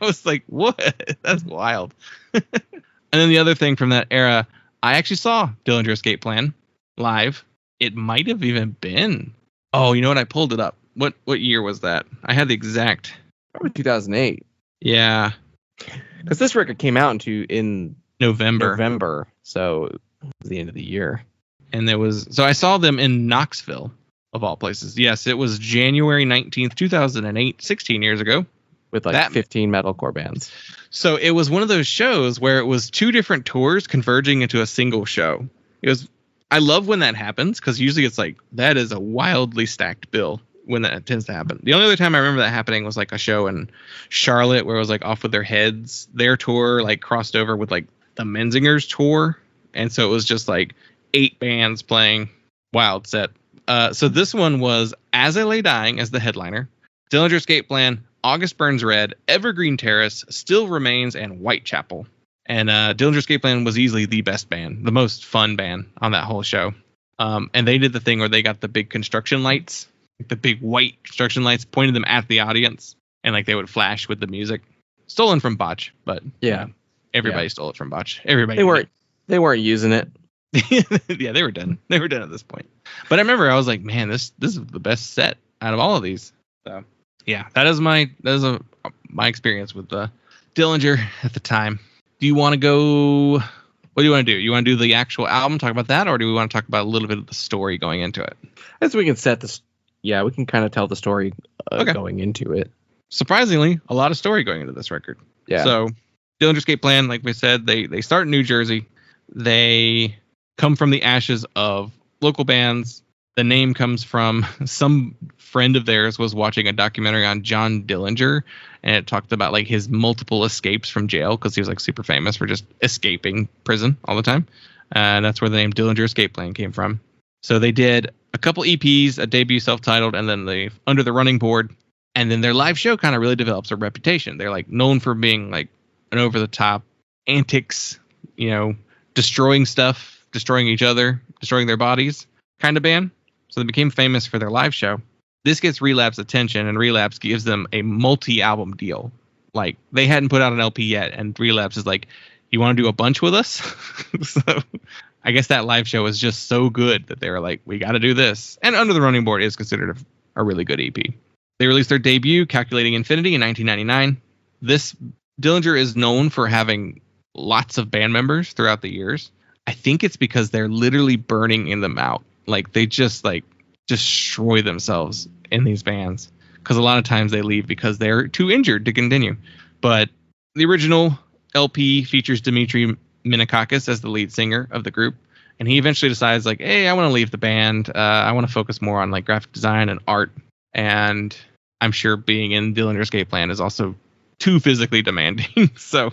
was like, what? That's wild. And then the other thing from that era, I actually saw Dillinger Escape Plan live. It might have even been. Oh, you know what? I pulled it up. What year was that? I had the exact. Probably 2008. Yeah. Because this record came out in November. So it was the end of the year. And so I saw them in Knoxville. of all places. Yes, it was January 19th, 2008, 16 years ago. With like 15 metalcore bands. So it was one of those shows where it was 2 different tours converging into a single show. I love when that happens, because usually it's like, that is a wildly stacked bill when that tends to happen. The only other time I remember that happening was like a show in Charlotte where it was like Off With Their Heads. Their tour like crossed over with like the Menzingers tour. And so it was just like 8 bands playing. Wild set. So this one was As I Lay Dying as the headliner, Dillinger Escape Plan, August Burns Red, Evergreen Terrace, Still Remains, and Whitechapel. And Dillinger Escape Plan was easily the best band, the most fun band on that whole show. And they did the thing where they got the big construction lights, like the big white construction lights, pointed them at the audience, and like they would flash with the music. Stolen from Botch, but yeah, everybody stole it from Botch. Everybody. They weren't using it. Yeah, they were done. They were done at this point. But I remember I was like, man, this is the best set out of all of these. So yeah, that is my experience with the Dillinger at the time. Do you want to go? What do you want to do? You want to do the actual album, talk about that, or do we want to talk about a little bit of the story going into it? As we can set this. Yeah, we can kind of tell the story going into it. Surprisingly, a lot of story going into this record. Yeah. So Dillinger Escape Plan, like we said, they start in New Jersey. They come from the ashes of local bands. The name comes from some friend of theirs was watching a documentary on John Dillinger, and it talked about like his multiple escapes from jail, because he was like super famous for just escaping prison all the time. And that's where the name Dillinger Escape Plan came from. So they did a couple EPs, a debut self-titled, and then the Under the Running Board. And then their live show kind of really develops a reputation. They're like known for being like an over-the-top antics, destroying stuff, destroying each other, destroying their bodies kind of band. So they became famous for their live show. This gets Relapse attention, and Relapse gives them a multi-album deal. Like, they hadn't put out an LP yet, and Relapse is like, you want to do a bunch with us? So I guess that live show was just so good that they were like, we got to do this. And Under the Running Board is considered a really good EP. They released their debut, Calculating Infinity, in 1999. This Dillinger is known for having lots of band members throughout the years. I think it's because they're literally burning them out. Like, they just like destroy themselves in these bands, because a lot of times they leave because they're too injured to continue. But the original LP features Dmitry Minakakis as the lead singer of the group, and he eventually decides like, hey, I want to leave the band. I want to focus more on like graphic design and art. And I'm sure being in Dillinger Escape Plan is also too physically demanding. So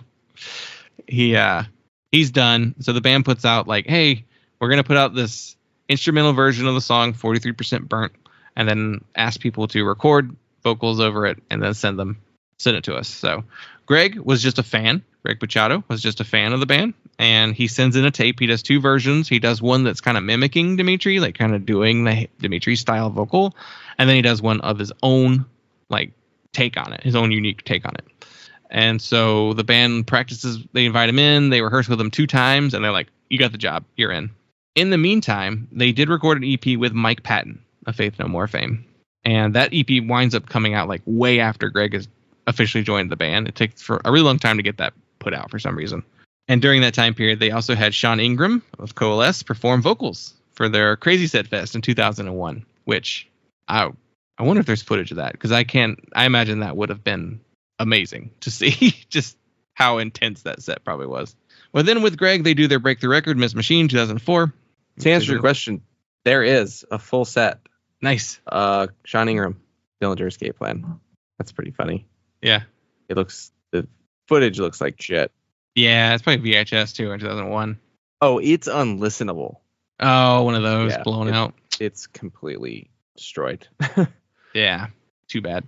he's done. So the band puts out like, hey, we're gonna put out this instrumental version of the song 43% Burnt, and then ask people to record vocals over it and then send it to us. So Greg was just a fan. Greg Puciato was just a fan of the band, and he sends in a tape. He does 2 versions. He does one that's kind of mimicking Dimitri, like kind of doing the Dimitri style vocal, and then he does one of his own like take on it, his own unique take on it. And so the band practices, they invite him in, they rehearse with him 2 times, and they're like, you got the job, you're in. In the meantime, they did record an EP with Mike Patton of Faith No More fame. And that EP winds up coming out like way after Greg has officially joined the band. It takes for a really long time to get that put out for some reason. And during that time period, they also had Sean Ingram of Coalesce perform vocals for their Crazy Set Fest in 2001, which I wonder if there's footage of that, because I imagine that would have been amazing to see just how intense that set probably was. Well, then with Greg, they do their breakthrough record, Miss Machine, 2004. To answer your question, there is a full set. Nice. Sean Ingram, Dillinger Escape Plan. That's pretty funny. Yeah. The footage looks like shit. Yeah, it's probably VHS too in 2001. Oh, it's unlistenable. Oh, one of those blown out. It's completely destroyed. Yeah, too bad.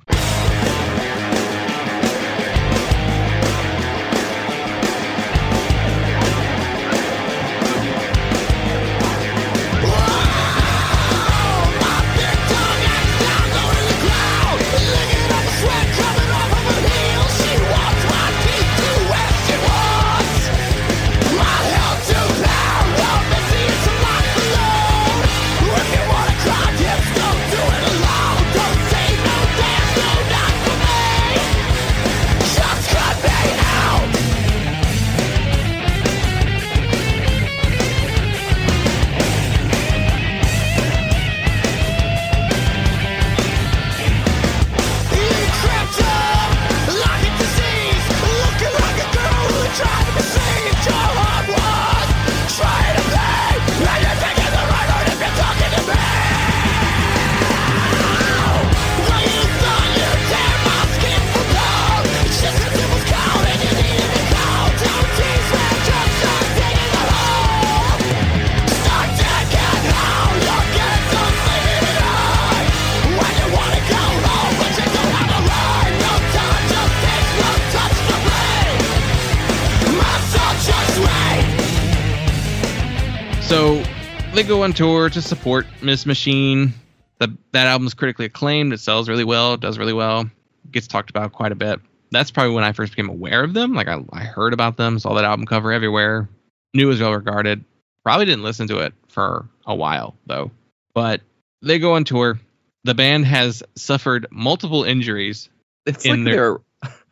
they go on tour to support Miss Machine. That album's critically acclaimed. It sells really well. It does really well. Gets talked about quite a bit. That's probably when I first became aware of them. Like I heard about them, saw that album cover everywhere, knew it was well regarded. Probably didn't listen to it for a while though. But they go on tour. The band has suffered multiple injuries. It's like they're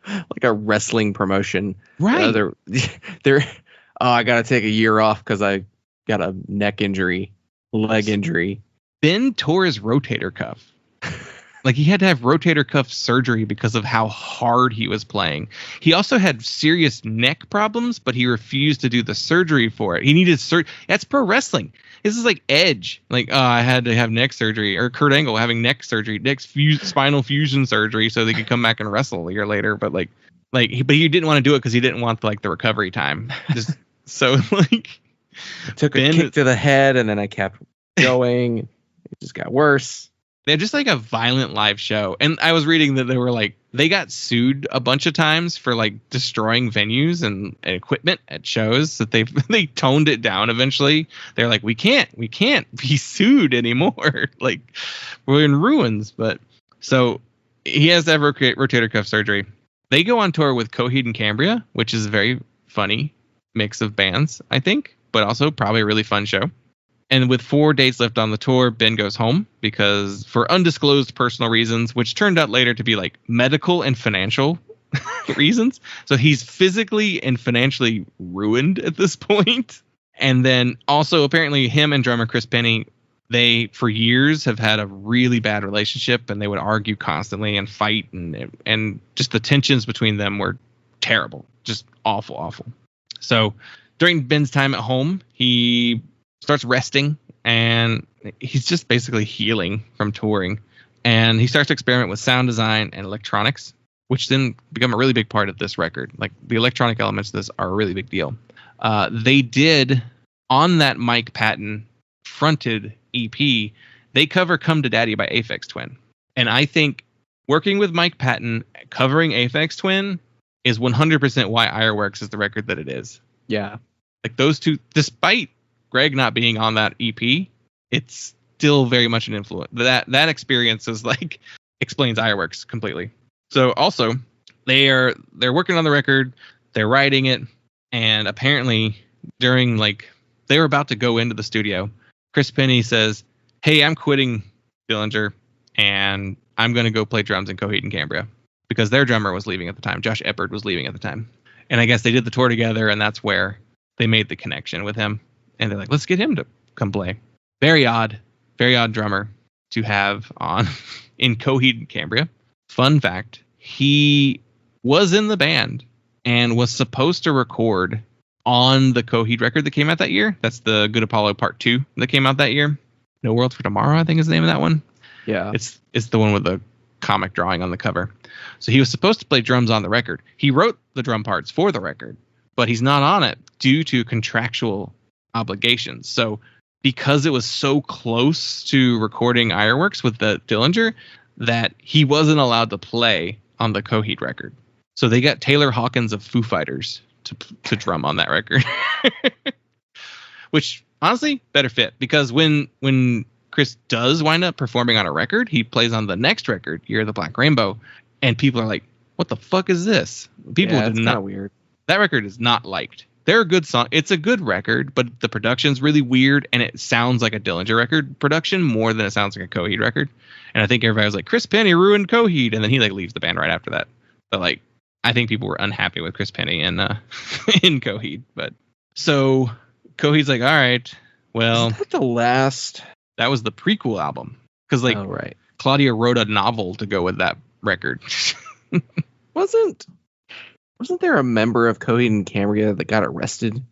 like a wrestling promotion. Right. They're I gotta take a year off because I got a neck injury, leg injury. Ben tore his rotator cuff. Like he had to have rotator cuff surgery because of how hard he was playing. He also had serious neck problems, but he refused to do the surgery for it. He needed That's pro wrestling. This is like Edge. Like, I had to have neck surgery, or Kurt Angle having neck surgery, spinal fusion surgery, so they could come back and wrestle a year later. But but he didn't want to do it because he didn't want the recovery time. Just so took a kick to the head, and then I kept going. It just got worse. They had just like a violent live show. And I was reading that they got sued a bunch of times for like destroying venues and equipment at shows, that they toned it down eventually. They're like, we can't be sued anymore. Like we're in ruins. But so he has to have rotator cuff surgery. They go on tour with Coheed and Cambria, which is a very funny mix of bands, I think, but also probably a really fun show. And with 4 dates left on the tour, Ben goes home because for undisclosed personal reasons, which turned out later to be like medical and financial reasons. So he's physically and financially ruined at this point. And then also apparently him and drummer Chris Penny, they for years have had a really bad relationship, and they would argue constantly and fight, and just the tensions between them were terrible, just awful. So during Ben's time at home, he starts resting, and he's just basically healing from touring. And he starts to experiment with sound design and electronics, which then become a really big part of this record. Like the electronic elements of this are a really big deal. They did, on that Mike Patton fronted EP, they cover Come to Daddy by Aphex Twin. And I think working with Mike Patton covering Aphex Twin is 100% why Ire Works is the record that it is. Yeah. Like those two, despite Greg not being on that EP, it's still very much an influence. That experience is like explains Ire Works completely. So also they're working on the record, they're writing it, and apparently during they were about to go into the studio, Chris Penny says, "Hey, I'm quitting Dillinger, and I'm going to go play drums in Coheed and Cambria," because their drummer was leaving at the time. Josh Eppard was leaving at the time, and I guess they did the tour together, and that's where they made the connection with him. And they're like, let's get him to come play. Very odd drummer to have on in Coheed and Cambria. Fun fact, he was in the band and was supposed to record on the Coheed record that came out that year. That's the Good Apollo Part 2 that came out that year. No World for Tomorrow, I think is the name of that one. Yeah. It's the one with the comic drawing on the cover. So he was supposed to play drums on the record. He wrote the drum parts for the record, but he's not on it due to contractual obligations. So because it was so close to recording Ire Works with the Dillinger, that he wasn't allowed to play on the Coheed record. So they got Taylor Hawkins of Foo Fighters to drum on that record. Which honestly better fit, because when Chris does wind up performing on a record, he plays on the next record, Year of the Black Rainbow, and people are like, what the fuck is this? People did not. Weird. That record is not liked. They're a good song. It's a good record, but the production's really weird, and it sounds like a Dillinger record production more than it sounds like a Coheed record. And I think everybody was like, Chris Penny ruined Coheed, and then he leaves the band right after that. But I think people were unhappy with Chris Penny and in Coheed. But so Coheed's like, all right, well, is that the last? That was the prequel album, because right. Claudia wrote a novel to go with that record. Wasn't there a member of Coheed and Cambria that got arrested?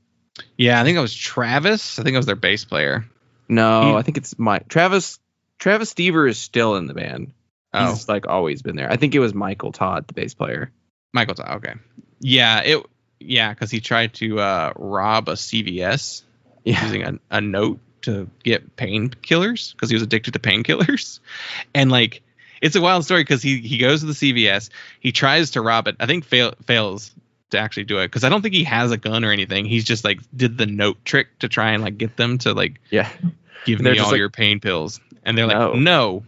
Yeah, I think it was Travis. I think it was their bass player. No, I think it's Travis Stever is still in the band. He's always been there. I think it was Michael Todd, the bass player. Michael Todd, okay. Yeah, because he tried to rob a CVS using a note to get painkillers, because he was addicted to painkillers. And it's a wild story, because he goes to the CVS, he tries to rob it, I think fails to actually do it, because I don't think he has a gun or anything. He's just did the note trick to try and get them to give me all your pain pills. And they're like, no.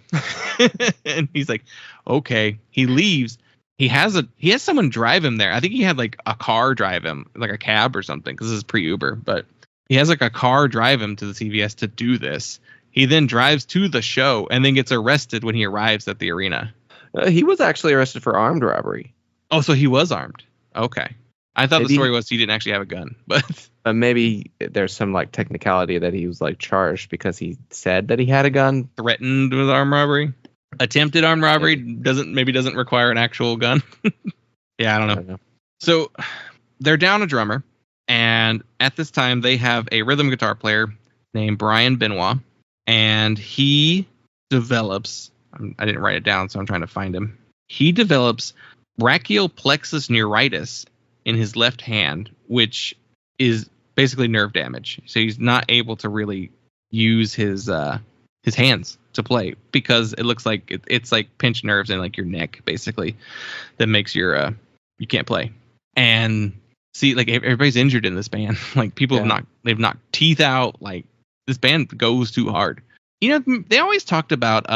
And he's like, okay. He leaves. He has someone drive him there. I think he had like a car drive him, like a cab or something, because this is pre-Uber. But he has like a car drive him to the CVS to do this. He then drives to the show and then gets arrested when he arrives at the arena. He was actually arrested for armed robbery. Oh, so he was armed. Okay. I thought the story was he didn't actually have a gun, but maybe there's some like technicality that he was like charged because he said that he had a gun. Threatened with armed robbery. Attempted armed robbery doesn't require an actual gun. Yeah, I don't know. So they're down a drummer, and at this time they have a rhythm guitar player named Brian Benoit, and he develops. I didn't write it down, so I'm trying to find him. He develops brachial plexus neuritis in his left hand, which is basically nerve damage. So he's not able to really use his hands to play because it looks like it's like pinched nerves in like your neck, basically, that makes you can't play. And see, like everybody's injured in this band. Like people they've knocked teeth out. Like this band goes too hard. You know, they always talked about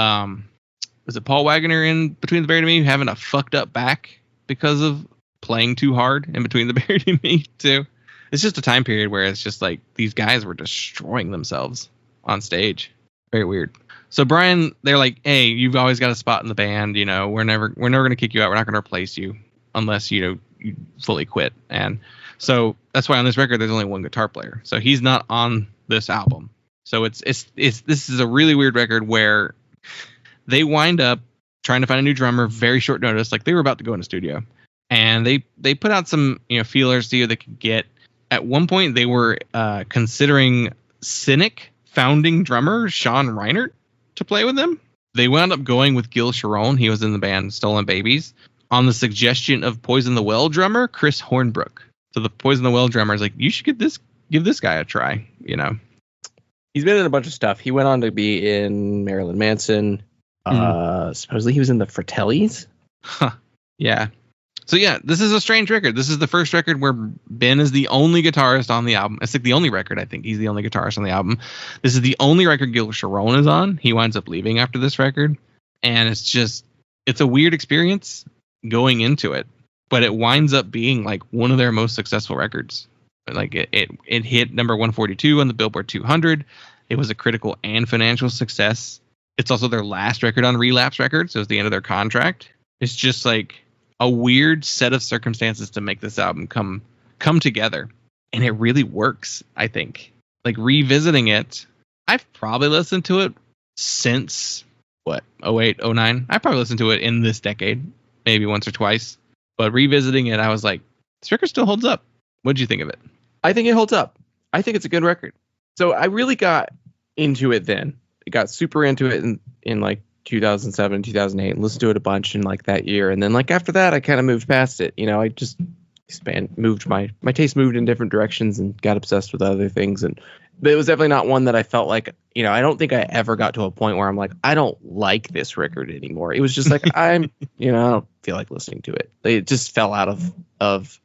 was it Paul Wagner in Between the Buried and Me having a fucked up back because of playing too hard in Between the Buried and Me too. It's just a time period where it's just like these guys were destroying themselves on stage. Very weird. So Brian, they're like, hey, you've always got a spot in the band. You know, we're never going to kick you out. We're not going to replace you unless you fully quit. And so that's why on this record there's only one guitar player. So he's not on this album. So this is a really weird record where they wind up trying to find a new drummer, very short notice. Like they were about to go in a studio, and they put out some feelers to see who they could get. At one point, they were considering Cynic founding drummer Sean Reinert to play with them. They wound up going with Gil Sharon. He was in the band Stolen Babies on the suggestion of Poison the Well drummer Chris Hornbrook. So the Poison the Well drummer is like, you should give this guy a try. He's been in a bunch of stuff. He went on to be in Marilyn Manson. Supposedly he was in the Fratellis. Huh. Yeah. So yeah, this is a strange record. This is the first record where Ben is the only guitarist on the album. It's like the only record, I think. He's the only guitarist on the album. This is the only record Gil Sharon is on. He winds up leaving after this record. And it's a weird experience going into it. But it winds up being like one of their most successful records. Like it hit number 142 on the Billboard 200. It was a critical and financial success. It's also their last record on Relapse Records. So it was the end of their contract. It's just like a weird set of circumstances to make this album come together. And it really works, I think. Like revisiting it, I've probably listened to it since 08, 09. I probably listened to it in this decade, maybe once or twice. But revisiting it, I was like, this record still holds up. What'd you think of it? I think it holds up. I think it's a good record. So I really got into it then. I got super into it in like 2007, 2008, and listened to it a bunch in like that year. And then like after that, I kind of moved past it. I just moved my taste moved in different directions and got obsessed with other things. But it was definitely not one that I felt like, I don't think I ever got to a point where I'm like, I don't like this record anymore. It was just like, I don't feel like listening to it. It just fell out of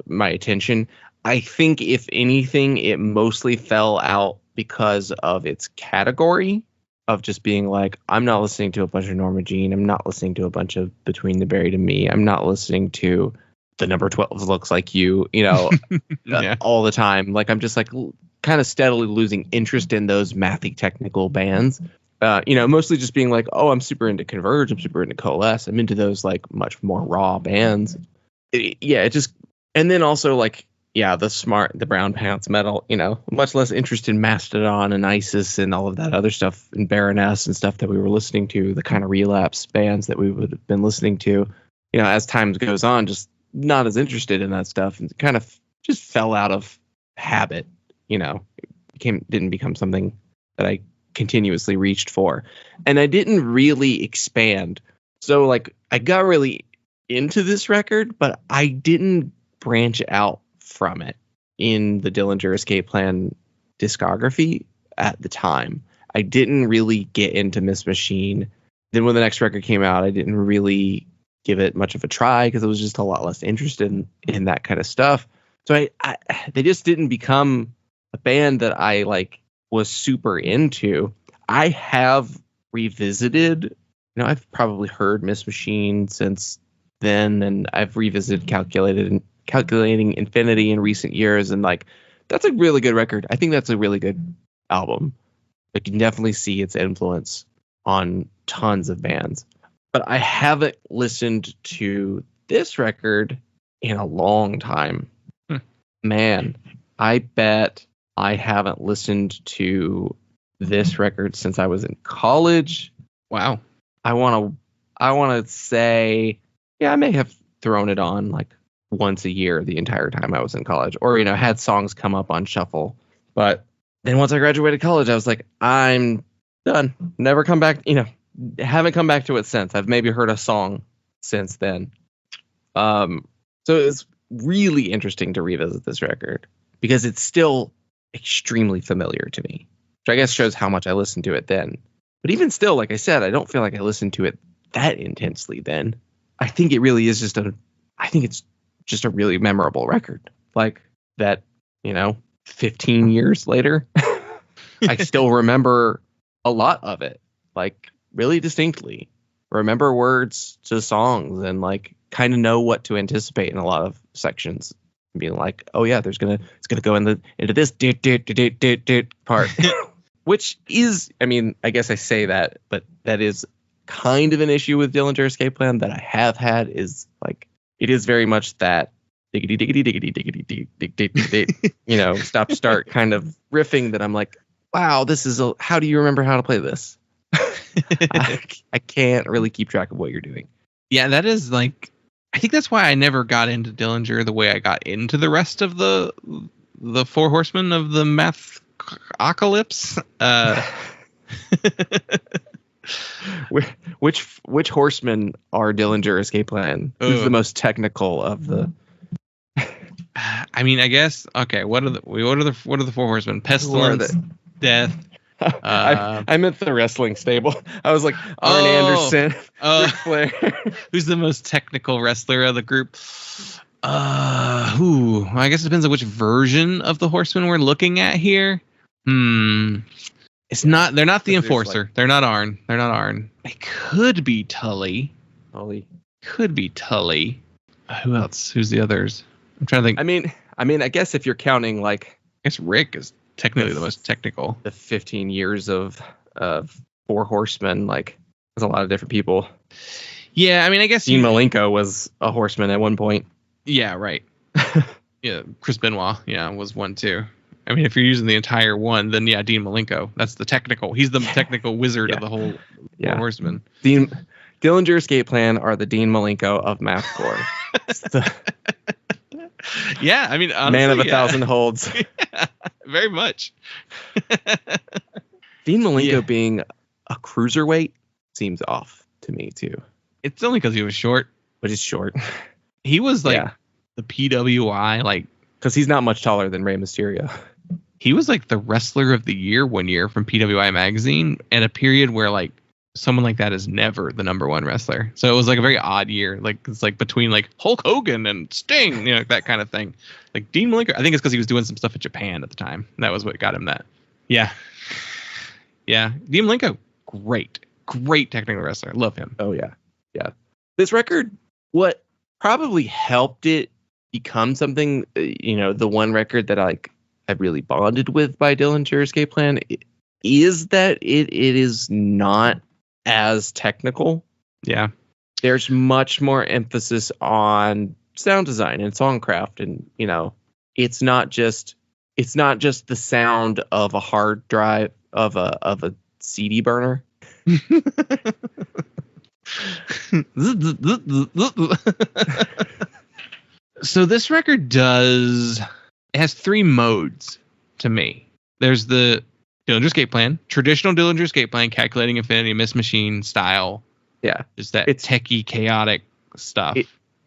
my attention. I think if anything, it mostly fell out because of its category of just being like, I'm not listening to a bunch of Norma Jean. I'm not listening to a bunch of Between the Buried and Me. I'm not listening to the number 12 Looks Like You, yeah. All the time. Like I'm just like kind of steadily losing interest in those mathy technical bands. Mostly just being like, oh, I'm super into Converge. I'm super into Coalesce. I'm into those like much more raw bands. And then also like, yeah, the Brown Pants metal, much less interest in Mastodon and Isis and all of that other stuff and Baroness and stuff that we were listening to, the kind of Relapse bands that we would have been listening to, as time goes on, just not as interested in that stuff and kind of just fell out of habit, didn't become something that I continuously reached for. And I didn't really expand. So like I got really into this record, but I didn't branch out from it in the Dillinger Escape Plan discography at the time. I didn't really get into Miss Machine. Then when the next record came out, I didn't really give it much of a try because I was just a lot less interested in that kind of stuff. So they just didn't become a band that I like was super into. I have revisited, I've probably heard Miss Machine since then, and I've revisited Calculating Infinity in recent years, and like that's a really good record. I think that's a really good album. I can definitely see its influence on tons of bands. But I haven't listened to this record in a long time. Man, I bet I haven't listened to this record since I was in college. Wow. I want to say, yeah, I may have thrown it on like once a year the entire time I was in college, or had songs come up on shuffle. But then once I graduated college, I was like, I'm done. Never come back. Haven't come back to it since. I've maybe heard a song since then. So it's really interesting to revisit this record because it's still extremely familiar to me, which I guess shows how much I listened to it then. But even still, like I said, I don't feel like I listened to it that intensely then. I think it really is it's just a really memorable record. Like that, 15 years later, I still remember a lot of it, like really distinctly. Remember words to songs and like kind of know what to anticipate in a lot of sections. Being like, oh yeah, it's gonna go into this part, which is, I guess I say that, but that is kind of an issue with Dillinger Escape Plan that I have had, is like it is very much that diggity diggity diggity diggity diggity stop start kind of riffing that I'm like, wow, how do you remember how to play this? I can't really keep track of what you're doing. Yeah, that is like, I think that's why I never got into Dillinger the way I got into the rest of the Four Horsemen of the Mathcocalypse. Which horsemen are Dillinger Escape Plan? Who's the most technical of the? I guess, okay. What are the Four Horsemen? Pestilence, Death. I meant the wrestling stable. I was like Arn Anderson, Ric Flair. Who's the most technical wrestler of the group? I guess it depends on which version of the Horsemen we're looking at here. It's not. They're not the Enforcer. They're not Arn. It could be Tully. Could be Tully. Who else? Who's the others? I'm trying to think. I guess if you're counting like, I guess Rick is technically the most technical. The 15 years of Four Horsemen, like there's a lot of different people. Yeah, I guess Dean Malenko was a horseman at one point. Yeah, right. Yeah, Chris Benoit, was one too. If you're using the entire one, then yeah, Dean Malenko. That's the technical. He's the technical wizard of the whole Four Horsemen. Dillinger Escape Plan are the Dean Malenko of mathcore. Yeah, honestly, man of 1,000 holds. Yeah, very much. Dean Malenko being a cruiserweight seems off to me too. It's only because he was short. But he's short. He was like the PWI, like, because he's not much taller than Rey Mysterio. He was like the wrestler of the year one year from PWI magazine, at a period where like someone like that is never the number one wrestler. So it was like a very odd year. Like it's like between like Hulk Hogan and Sting, that kind of thing. Like Dean Malenko, I think it's because he was doing some stuff in Japan at the time. That was what got him that. Yeah. Yeah. Dean Malenko, great technical wrestler. Love him. Oh yeah. Yeah. This record, what probably helped it become something, the one record that I really bonded with by Dillinger Escape Plan is that it is not as technical. Yeah. There's much more emphasis on sound design and songcraft, and it's not just the sound of a hard drive of a CD burner. So this record has three modes to me. There's the Dillinger Escape Plan, traditional Dillinger Escape Plan, Calculating Infinity, Miss Machine style. Yeah, just that techie, chaotic stuff.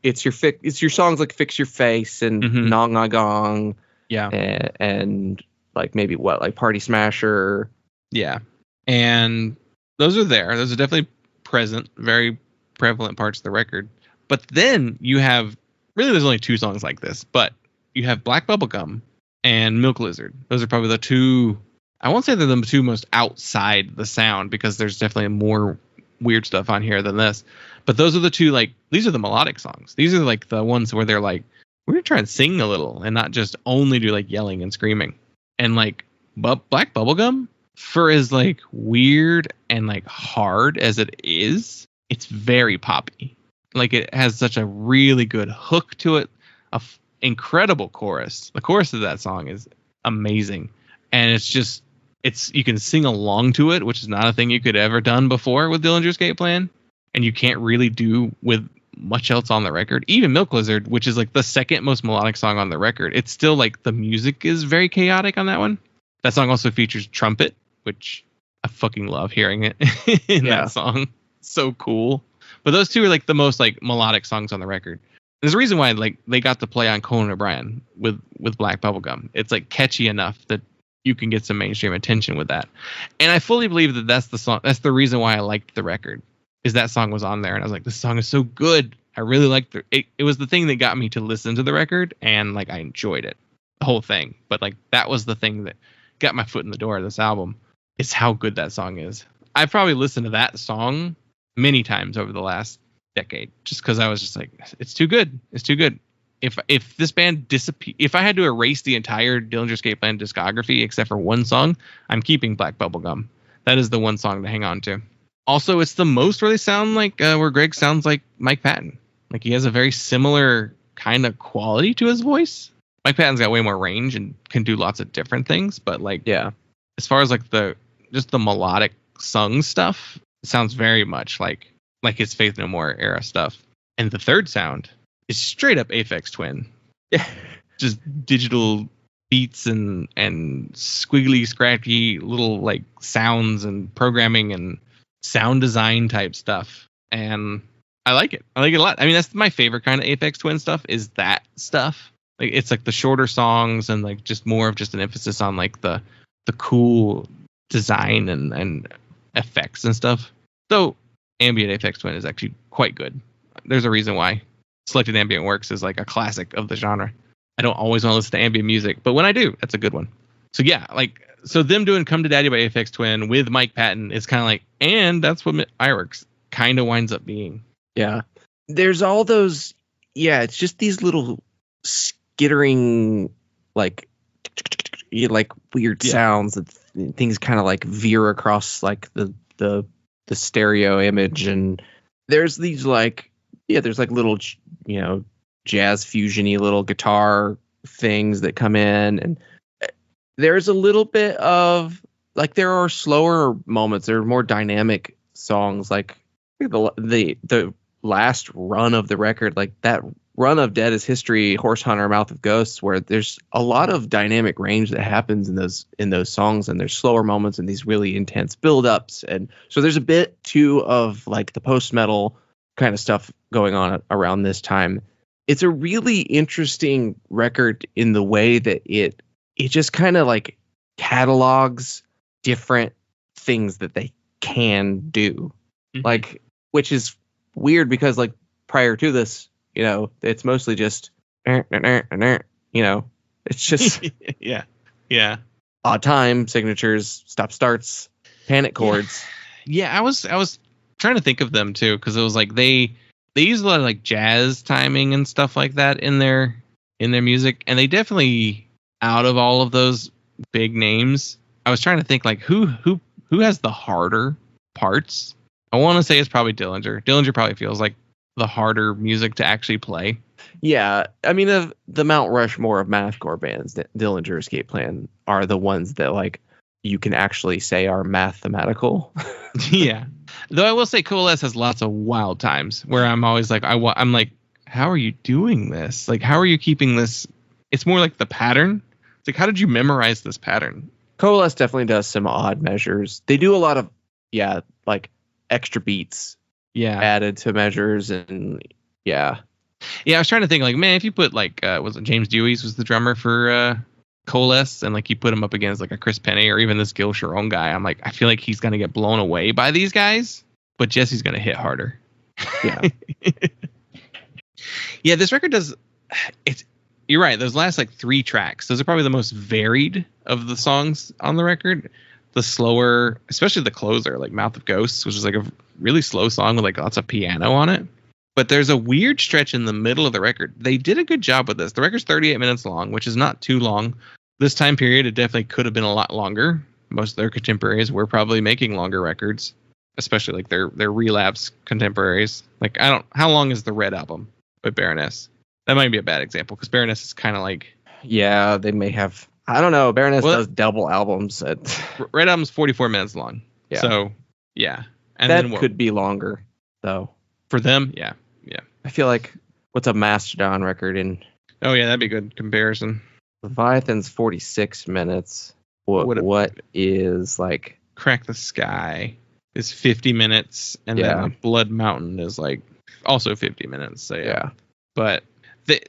It's your songs like Fix Your Face and Nong Na Gong. Yeah, and like maybe like Party Smasher. Yeah, and those are there. Those are definitely present, very prevalent parts of the record. But then you have, really there's only two songs like this, but you have Black Bubblegum and Milk Lizard. Those are probably the two I won't say they're the two most outside the sound, because there's definitely more weird stuff on here than this. But those are the two, like, these are the melodic songs. These are like the ones where they're like, we're going to try and sing a little and not just only do like yelling and screaming. And like Black Bubblegum, for as like weird and like hard as it is, it's very poppy. Like, it has such a really good hook to it, incredible chorus. The chorus of that song is amazing. And you can sing along to it, which is not a thing you could ever done before with Dillinger Escape Plan. And you can't really do with much else on the record. Even Milk Lizard, which is like the second most melodic song on the record, it's still like the music is very chaotic on that one. That song also features trumpet, which I fucking love hearing it in that song. So cool. But those two are like the most like melodic songs on the record. There's a reason why like they got to play on Conan O'Brien with Black Bubblegum. It's like catchy enough that you can get some mainstream attention with that. And I fully believe that that's the song. That's the reason why I liked the record, is that song was on there. And I was like, this song is so good. I really liked it. It was the thing that got me to listen to the record, and like I enjoyed it, the whole thing. But like that was the thing that got my foot in the door of this album. It's how good that song is. I've probably listened to that song many times over the last decade, just because I was just like, it's too good. It's too good. If this band if I had to erase the entire Dillinger Escape Plan discography except for one song, I'm keeping Black Bubblegum. That is the one song to hang on to. Also, it's the most where they sound like where Greg sounds like Mike Patton. Like, he has a very similar kind of quality to his voice. Mike Patton's got way more range and can do lots of different things, but like, yeah, as far as like the melodic sung stuff, it sounds very much like his Faith No More era stuff. And the third sound is straight up Aphex Twin. Yeah. Just digital beats and squiggly, scratchy little like sounds and programming and sound design type stuff. And I like it. I like it a lot. I mean, that's my favorite kind of Aphex Twin stuff, is that stuff. Like, it's like the shorter songs and like just more of just an emphasis on like the cool design and effects and stuff. So ambient Aphex Twin is actually quite good. There's a reason why Selected Ambient Works is like a classic of the genre. I don't always want to listen to ambient music, but when I do, that's a good one. So yeah, so them doing Come to Daddy by Aphex Twin with Mike Patton is kind of like, and that's what Ire Works kind of winds up being. Yeah. There's all those, it's just these little skittering, like weird sounds that things kind of like veer across like the stereo image. And there's these there's like little, jazz fusion-y little guitar things that come in. And there's a little bit of like, there are slower moments. There are more dynamic songs, like the last run of the record, like that run of Dead is History, Horse Hunter, Mouth of Ghosts, where there's a lot of dynamic range that happens in those songs, and there's slower moments and these really intense build-ups. And so there's a bit too of like the post-metal kind of stuff going on around this time. It's a really interesting record in the way that it just kind of like catalogs different things that they can do. Mm-hmm. Like, which is weird because like prior to this, it's mostly just, it's just yeah, odd time signatures, stop starts, panic chords. Yeah, I was trying to think of them too, because it was like they use a lot of like jazz timing and stuff like that in their music, and they definitely, out of all of those big names, I was trying to think like who has the harder parts. I want to say it's probably Dillinger. Dillinger probably feels like the harder music to actually play. Yeah, I mean, the Mount Rushmore of mathcore bands, Dillinger Escape Plan are the ones that like you can actually say are mathematical. Yeah, though I will say Coalesce has lots of wild times where I'm always like, I'm like, how are you doing this? Like, how are you keeping this? It's more like the pattern. It's like, how did you memorize this pattern? Coalesce definitely does some odd measures. They do a lot of like extra beats added to measures, and I was trying to think like, man, if you put like was it James Dewey's was the drummer for Coalesce, and like you put him up against like a Chris Penny or even this Gil Sharon guy, I'm like, I feel like he's gonna get blown away by these guys, but Jesse's gonna hit harder. Yeah. Yeah, this record does, you're right. Those last like 3 tracks, those are probably the most varied of the songs on the record. The slower, especially the closer, like Mouth of Ghosts, which is like a really slow song with like lots of piano on it. But there's a weird stretch in the middle of the record. They did a good job with this. The record's 38 minutes long, which is not too long. This time period, it definitely could have been a lot longer. Most of their contemporaries were probably making longer records, especially like their relapse contemporaries. Like, how long is the Red album with Baroness? That might be a bad example because Baroness is kind of like... Yeah, they may have... I don't know. Baroness does double albums. Red album's 44 minutes long. Yeah. So, yeah. And that then could be longer, though. For them, yeah. I feel like, what's a Mastodon record in... Oh, yeah, that'd be a good comparison. Leviathan's 46 minutes. What is, like... Crack the Sky is 50 minutes, and then Blood Mountain is, like, also 50 minutes. So, yeah. But,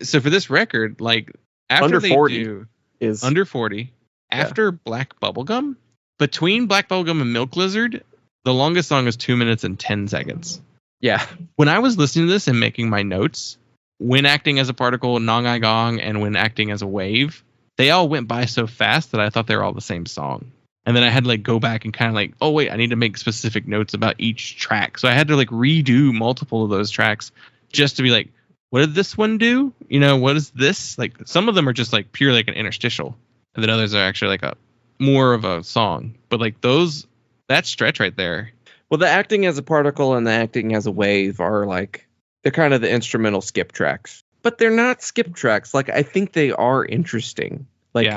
so for this record, like, after under they 40 do... is under 40. After Black Bubblegum, between Black Bubblegum and Milk Lizard, the longest song is 2 minutes and 10 seconds. Yeah. When I was listening to this and making my notes, When Acting as a Particle, Nong I Gong, and When Acting as a Wave, they all went by so fast that I thought they were all the same song. And then I had to like go back and kind of like, oh wait, I need to make specific notes about each track. So I had to like redo multiple of those tracks just to be like, what did this one do? You know, what is this? Like some of them are just like pure like an interstitial, and then others are actually like a more of a song. But like that stretch right there. Well, the Acting as a Particle and the Acting as a Wave are like, they're kind of the instrumental skip tracks. But they're not skip tracks. Like, I think they are interesting. Like,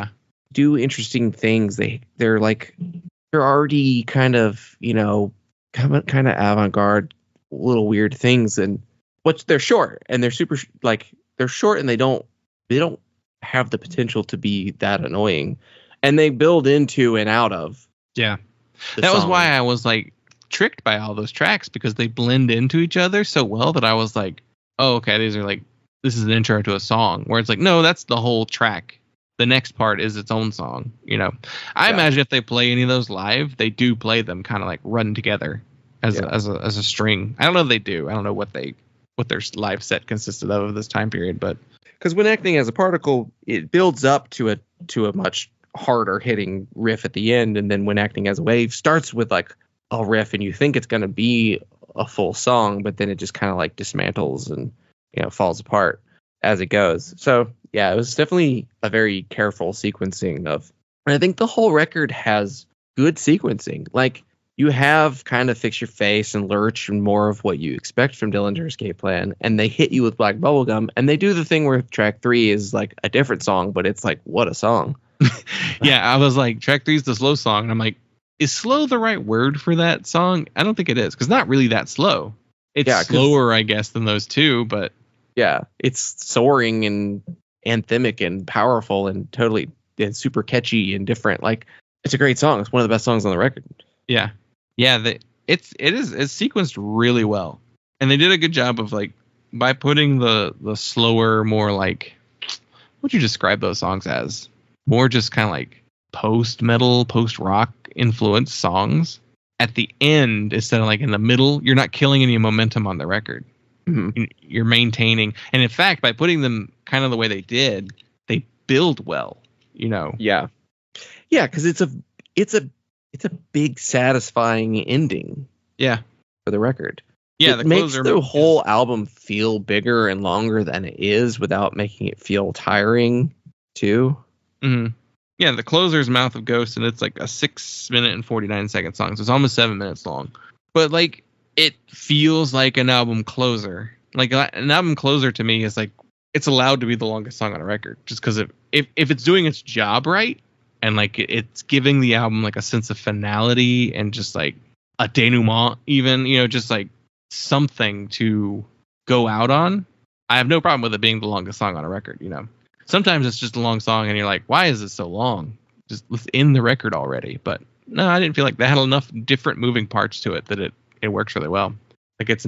do interesting things. They're like, they're already kind of, you know, kind of avant-garde, little weird things. And they're short, and they're super, like, they're short, and they don't have the potential to be that annoying. And they build into and out of. Yeah. That was why I was like, tricked by all those tracks, because they blend into each other so well that I was like, oh, okay, these are like, this is an intro to a song, where it's like, no, that's the whole track. The next part is its own song, you know. I imagine if they play any of those live, they do play them kind of like run together as a string. I don't know if they do. I don't know what their live set consisted of this time period, but because When Acting as a Particle, it builds up to a much harder hitting riff at the end, and then When Acting as a Wave starts with like a riff, and you think it's going to be a full song, but then it just kind of like dismantles and, you know, falls apart as it goes. So yeah, it was definitely a very careful sequencing of, and I think the whole record has good sequencing. Like, you have kind of Fix Your Face and Lurch and more of what you expect from Dillinger Escape Plan, and they hit you with Black Bubblegum, and they do the thing where track 3 is like a different song, but it's like, what a song. Yeah, I was like, track 3 is the slow song, and I'm like, is slow the right word for that song? I don't think it is, because not really that slow. It's slower, I guess, than those two, but yeah, it's soaring and anthemic and powerful and totally and super catchy and different. Like, it's a great song. It's one of the best songs on the record. Yeah, it's sequenced really well, and they did a good job of like by putting the slower, more like, what'd you describe those songs as? More just kind of like post metal, post rock influenced songs at the end instead of like in the middle. You're not killing any momentum on the record. Mm-hmm. You're maintaining, and in fact, by putting them kind of the way they did, they build well. You know. Yeah, because it's a big satisfying ending. Yeah, for the record. Yeah, it makes the whole album feel bigger and longer than it is without making it feel tiring too. Mm-hmm. Yeah, the closer's Mouth of Ghosts, and it's like a 6 minute and 49 second song, so it's almost 7 minutes long. But like, it feels like an album closer. Like, an album closer to me is like, it's allowed to be the longest song on a record, just because if it's doing its job right, and like it's giving the album like a sense of finality and just like a denouement, even, you know, just like something to go out on. I have no problem with it being the longest song on a record, you know. Sometimes it's just a long song and you're like, why is it so long? Just within the record already. But no, I didn't feel like that had enough different moving parts to it that it works really well. Like, it's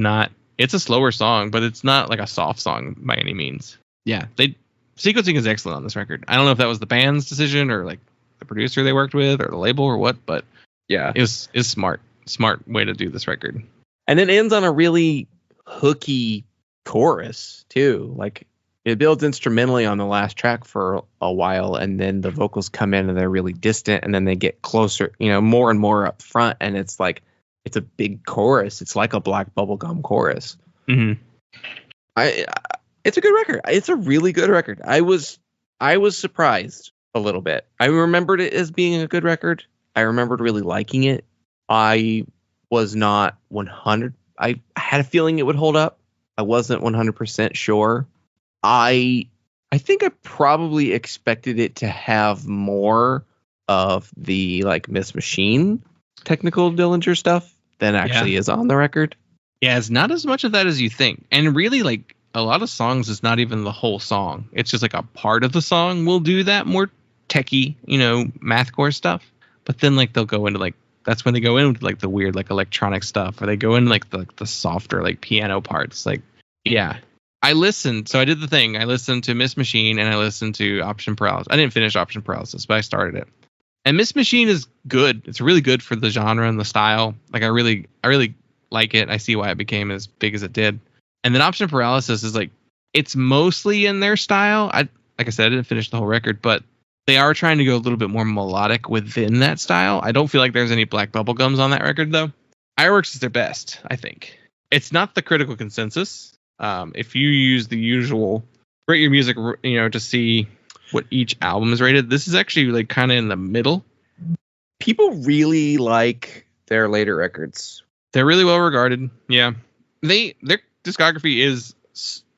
a slower song, but it's not like a soft song by any means. Yeah, sequencing is excellent on this record. I don't know if that was the band's decision or like the producer they worked with or the label or what, but yeah, it was smart way to do this record. And it ends on a really hooky chorus too. Like, It builds instrumentally on the last track for a while, and then the vocals come in and they're really distant, and then they get closer, more and more up front, and it's like it's a big chorus. It's like a Black Bubblegum chorus. Mm-hmm. It's a good record. It's a really good record. I was surprised a little bit. I remembered it as being a good record. I remembered really liking it. I was not 100. I had a feeling it would hold up. I wasn't 100% sure. I think I probably expected it to have more of the like Miss Machine technical Dillinger stuff than actually is on the record. Yeah, it's not as much of that as you think. And really, like, a lot of songs is not even the whole song. It's just like a part of the song will do that more techie, mathcore stuff. But then like they'll go into like, that's when they go into like the weird like electronic stuff, or they go into like the softer like piano parts. Like, yeah. I did the thing. I listened to Miss Machine and I listened to Option Paralysis. I didn't finish Option Paralysis, but I started it. And Miss Machine is good. It's really good for the genre and the style. Like I really like it. I see why it became as big as it did. And then Option Paralysis is like, it's mostly in their style. Like I said, I didn't finish the whole record, but they are trying to go a little bit more melodic within that style. I don't feel like there's any Black Bubblegums on that record though. Ire Works is their best, I think. It's not the critical consensus. If you use the usual rate your music, to see what each album is rated, this is actually like kind of in the middle. People really like their later records. They're really well regarded. Yeah, their discography is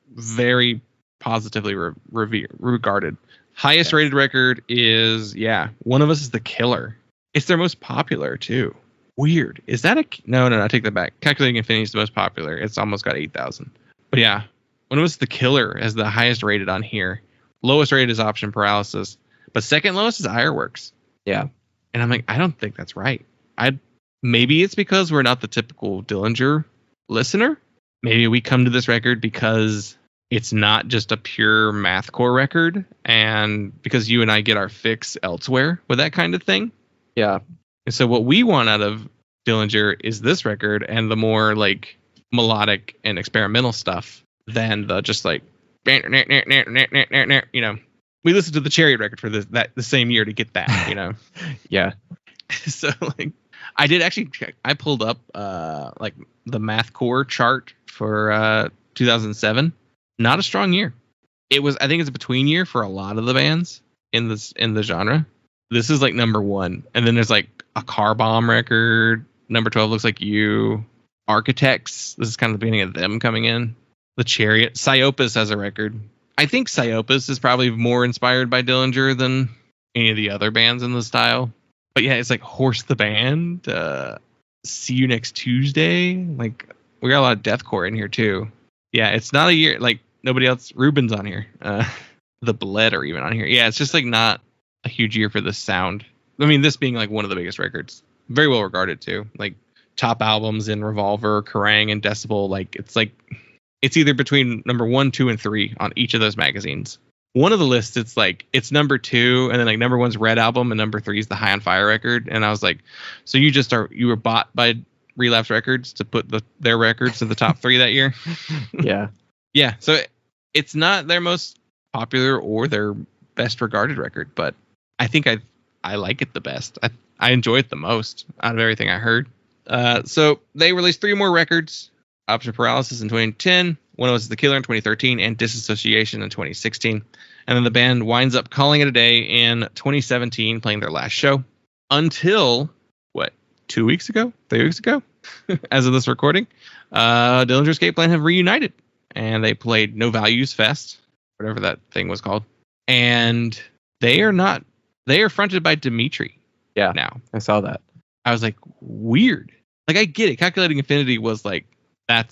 very positively regarded. Highest rated record is One of Us is the Killer. It's their most popular too. Weird. Is that no? I take that back. Calculating Infinity is the most popular. It's almost got 8,000. But yeah, One of Us is the Killer as the highest rated on here. Lowest rated is Option Paralysis, but second lowest is Ire Works. Yeah, and I'm like, I don't think that's right. Maybe it's because we're not the typical Dillinger listener. Maybe we come to this record because it's not just a pure mathcore record, and because you and I get our fix elsewhere with that kind of thing. Yeah. And so what we want out of Dillinger is this record and the more like melodic and experimental stuff than the just like, we listened to the Chariot record for the same year to get that, Yeah. So like, I did actually check. I pulled up like the mathcore chart for 2007. Not a strong year. I think it's a between year for a lot of the bands in the genre. This is like number 1, and then there's like a Car Bomb record. Number 12 Looks Like You. Architects. This is kind of the beginning of them coming in. The Chariot. Psyopus has a record. I think Psyopus is probably more inspired by Dillinger than any of the other bands in the style. But yeah, it's like Horse the Band. See You Next Tuesday. Like, we got a lot of deathcore in here too. Yeah, it's not a year like nobody else. Ruben's on here. The Bled are even on here. Yeah, it's just like not a huge year for the sound. I mean, this being like one of the biggest records, very well regarded too. Like top albums in Revolver, Kerrang, and Decibel. Like it's either between number 1, 2, and 3 on each of those magazines. One of the lists, it's number 2, and then like number 1's Red Album, and number 3 is the High on Fire record. And I was like, so you were bought by Relapse Records to put their records in the top 3 that year? Yeah. Yeah. So it's not their most popular or their best regarded record, but I think I like it the best. I enjoy it the most out of everything I heard. So they released 3 more records: Option Paralysis in 2010, One of Us is the Killer in 2013, and Disassociation in 2016. And then the band winds up calling it a day in 2017, playing their last show until 3 weeks ago, as of this recording. Dillinger Escape Plan have reunited, and they played No Values Fest, whatever that thing was called. And they are fronted by Dimitri. Yeah. Now I saw that. I was like, weird. Like, I get it. Calculating Infinity was like, I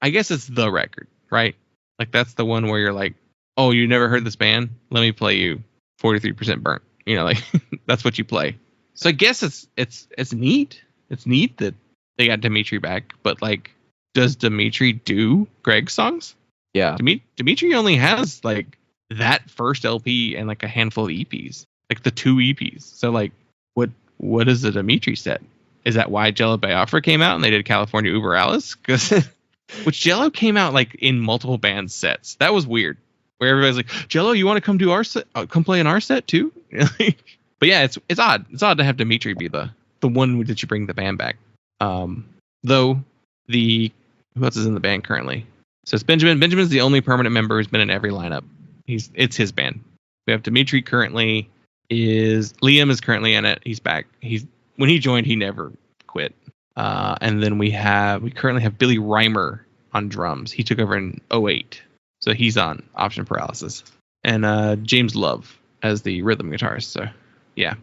guess it's the record, right? Like, that's the one where you're like, oh, you never heard this band? Let me play you 43% Burnt. Like, that's what you play. So I guess it's neat. It's neat that they got Dimitri back, but like, does Dimitri do Greg's songs? Yeah. Dimitri only has like that first LP and like a handful of EPs, like the 2 EPs. So like, what is the Dimitri set? Is that why Jello Biafra came out and they did California Uber Alice? Which Jello came out like in multiple band sets. That was weird. where everybody's like, Jello, you want to come do our set? Come play in our set too? But yeah, it's odd. It's odd to have Dimitri be the one that you bring the band back. Though who else is in the band currently? So it's Benjamin. Benjamin's the only permanent member who's been in every lineup. It's his band. We have Dimitri currently. Liam is currently in it. He's back. When he joined, he never quit. And then we currently have Billy Reimer on drums. He took over in 2008. So he's on Option Paralysis. And James Love as the rhythm guitarist. So yeah.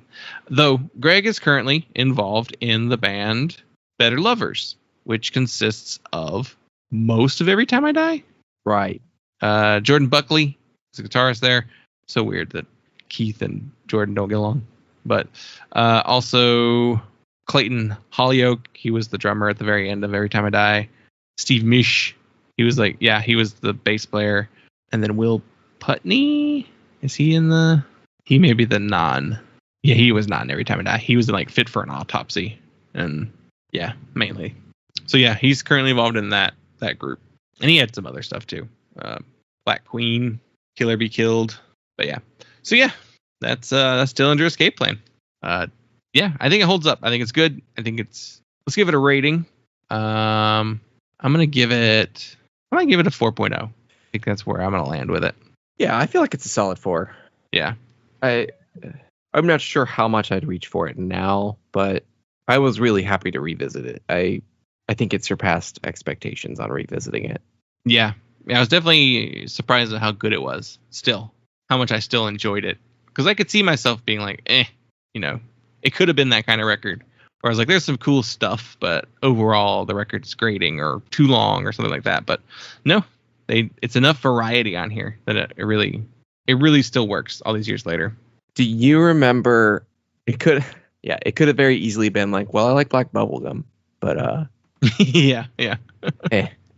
Though Greg is currently involved in the band Better Lovers, which consists of most of Every Time I Die. Right. Jordan Buckley is a guitarist there. So weird that Keith and Jordan don't get along. But also Clayton Hollyoak, he was the drummer at the very end of Every Time I Die. Steve Misch, he was the bass player. And then Will Putney, is he in he may be the non. Yeah, he was not in Every Time I Die. He was in like Fit for an Autopsy. And yeah, mainly. So yeah, he's currently involved in that group. And he had some other stuff too. Black Queen, Kill or Be Killed. But yeah. So yeah, that's Dillinger Escape Plan. Yeah, I think it holds up. I think it's good. Let's give it a rating. I'm gonna give it a 4.0. I think that's where I'm gonna land with it. Yeah, I feel like it's a solid 4. Yeah. I'm not sure how much I'd reach for it now, but I was really happy to revisit it. I think it surpassed expectations on revisiting it. Yeah. I was definitely surprised at how good it was. Still, how much I still enjoyed it, because I could see myself being like, it could have been that kind of record. Where I was like, there's some cool stuff, but overall the record's grating or too long or something like that. But no, it's enough variety on here that it really still works all these years later. Do you remember? It could have very easily been like, well, I like Black Bubblegum, but yeah.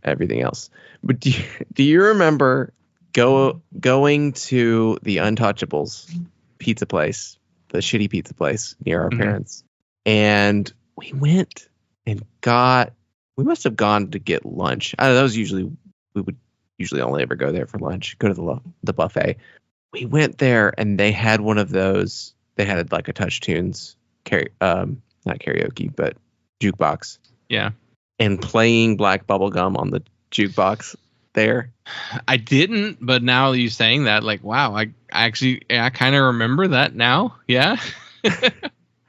Everything else. But do you remember going to the Untouchables pizza place, the shitty pizza place near our parents, and we went and we must have gone to get lunch. I don't know, we would usually only ever go there for lunch, go to the buffet. We went there and they had one of those. They had like a Touch Tunes not karaoke, but jukebox. Yeah. And playing Black Bubblegum on the jukebox there. I didn't, but now you saying that, like, wow, I kind of remember that now. Yeah.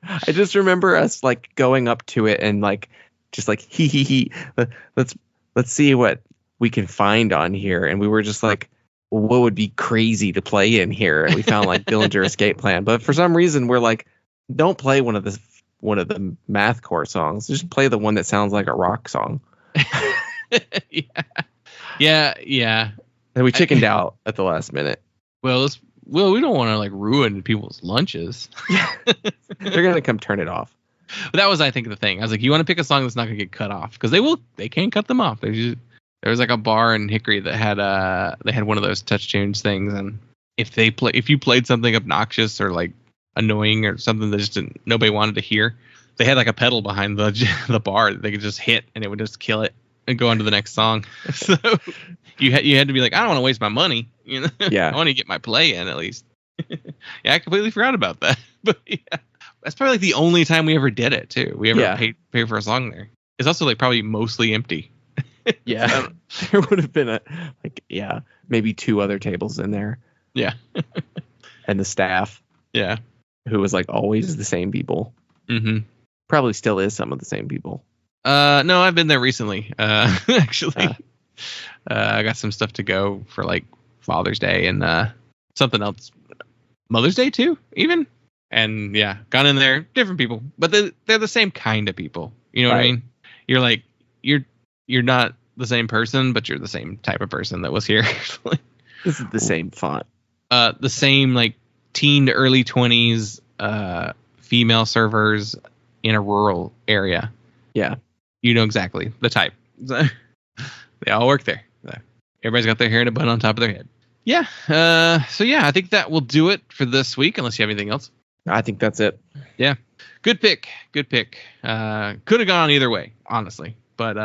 I just remember us like going up to it and like just like he. Let's see what we can find on here, and we were just like, what would be crazy to play in here? And we found like Dillinger Escape Plan, but for some reason we're like, don't play one of the mathcore songs. Just play the one that sounds like a rock song. Yeah. And we chickened out at the last minute. Well, we don't want to like ruin people's lunches. They're gonna come turn it off. But that was, I think, the thing. I was like, you want to pick a song that's not gonna get cut off, because they can't cut them off. There was like a bar in Hickory that had one of those Touch Tunes things, and if you played something obnoxious or like annoying or something that just nobody wanted to hear, they had like a pedal behind the bar that they could just hit and it would just kill it and go on to the next song. So you had to be like, I don't want to waste my money, Yeah. I want to get my play in at least. Yeah, I completely forgot about that. But yeah, that's probably like the only time we ever did it too. We ever paid for a song there. It's also like probably mostly empty. Yeah. There would have been maybe 2 other tables in there. Yeah. And the staff. Yeah. Who was like always the same people. Mm-hmm. Probably still is some of the same people. No, I've been there recently. Actually, I got some stuff to go for like Father's Day and something else, Mother's Day too, even. And yeah, gone in there, different people, but they're the same kind of people. You know what I mean? You're like you're not the same person, but you're the same type of person that was here. This is the same font. The same like teen to early 20s female servers in a rural area. Yeah. You know exactly the type. They all work there. Everybody's got their hair in a bun on top of their head. Yeah. So yeah, I think that will do it for this week, unless you have anything else. I think that's it. Yeah. Good pick. Could have gone either way, honestly. But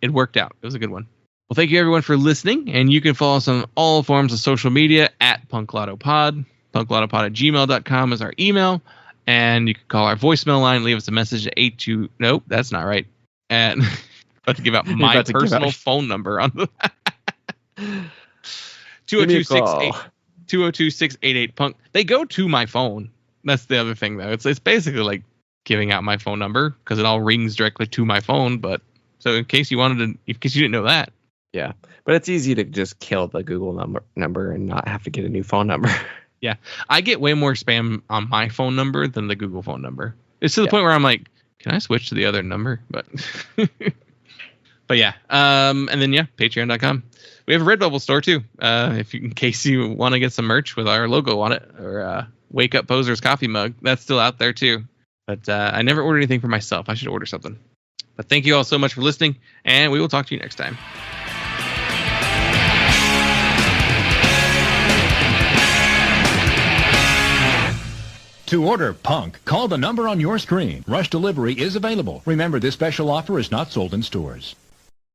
it worked out. It was a good one. Well, thank you everyone for listening, and you can follow us on all forms of social media at punklautopod. Punklautopod@gmail.com is our email, and you can call our voicemail line, leave us a message at 82. Nope, that's not right. And about to give out my personal phone number on the 202-688-punk. They go to my phone. That's the other thing, though. It's basically like giving out my phone number because it all rings directly to my phone. But so in case you didn't know that. Yeah, but it's easy to just kill the Google number and not have to get a new phone number. Yeah, I get way more spam on my phone number than the Google phone number. It's to the point where I'm like, can I switch to the other number? But yeah, and then patreon.com. We have a Redbubble store too. In case you want to get some merch with our logo on it, or Wake Up Posers coffee mug, that's still out there too. But I never ordered anything for myself. I should order something. But thank you all so much for listening, and we will talk to you next time. To order Punk, call the number on your screen. Rush delivery is available. Remember, this special offer is not sold in stores.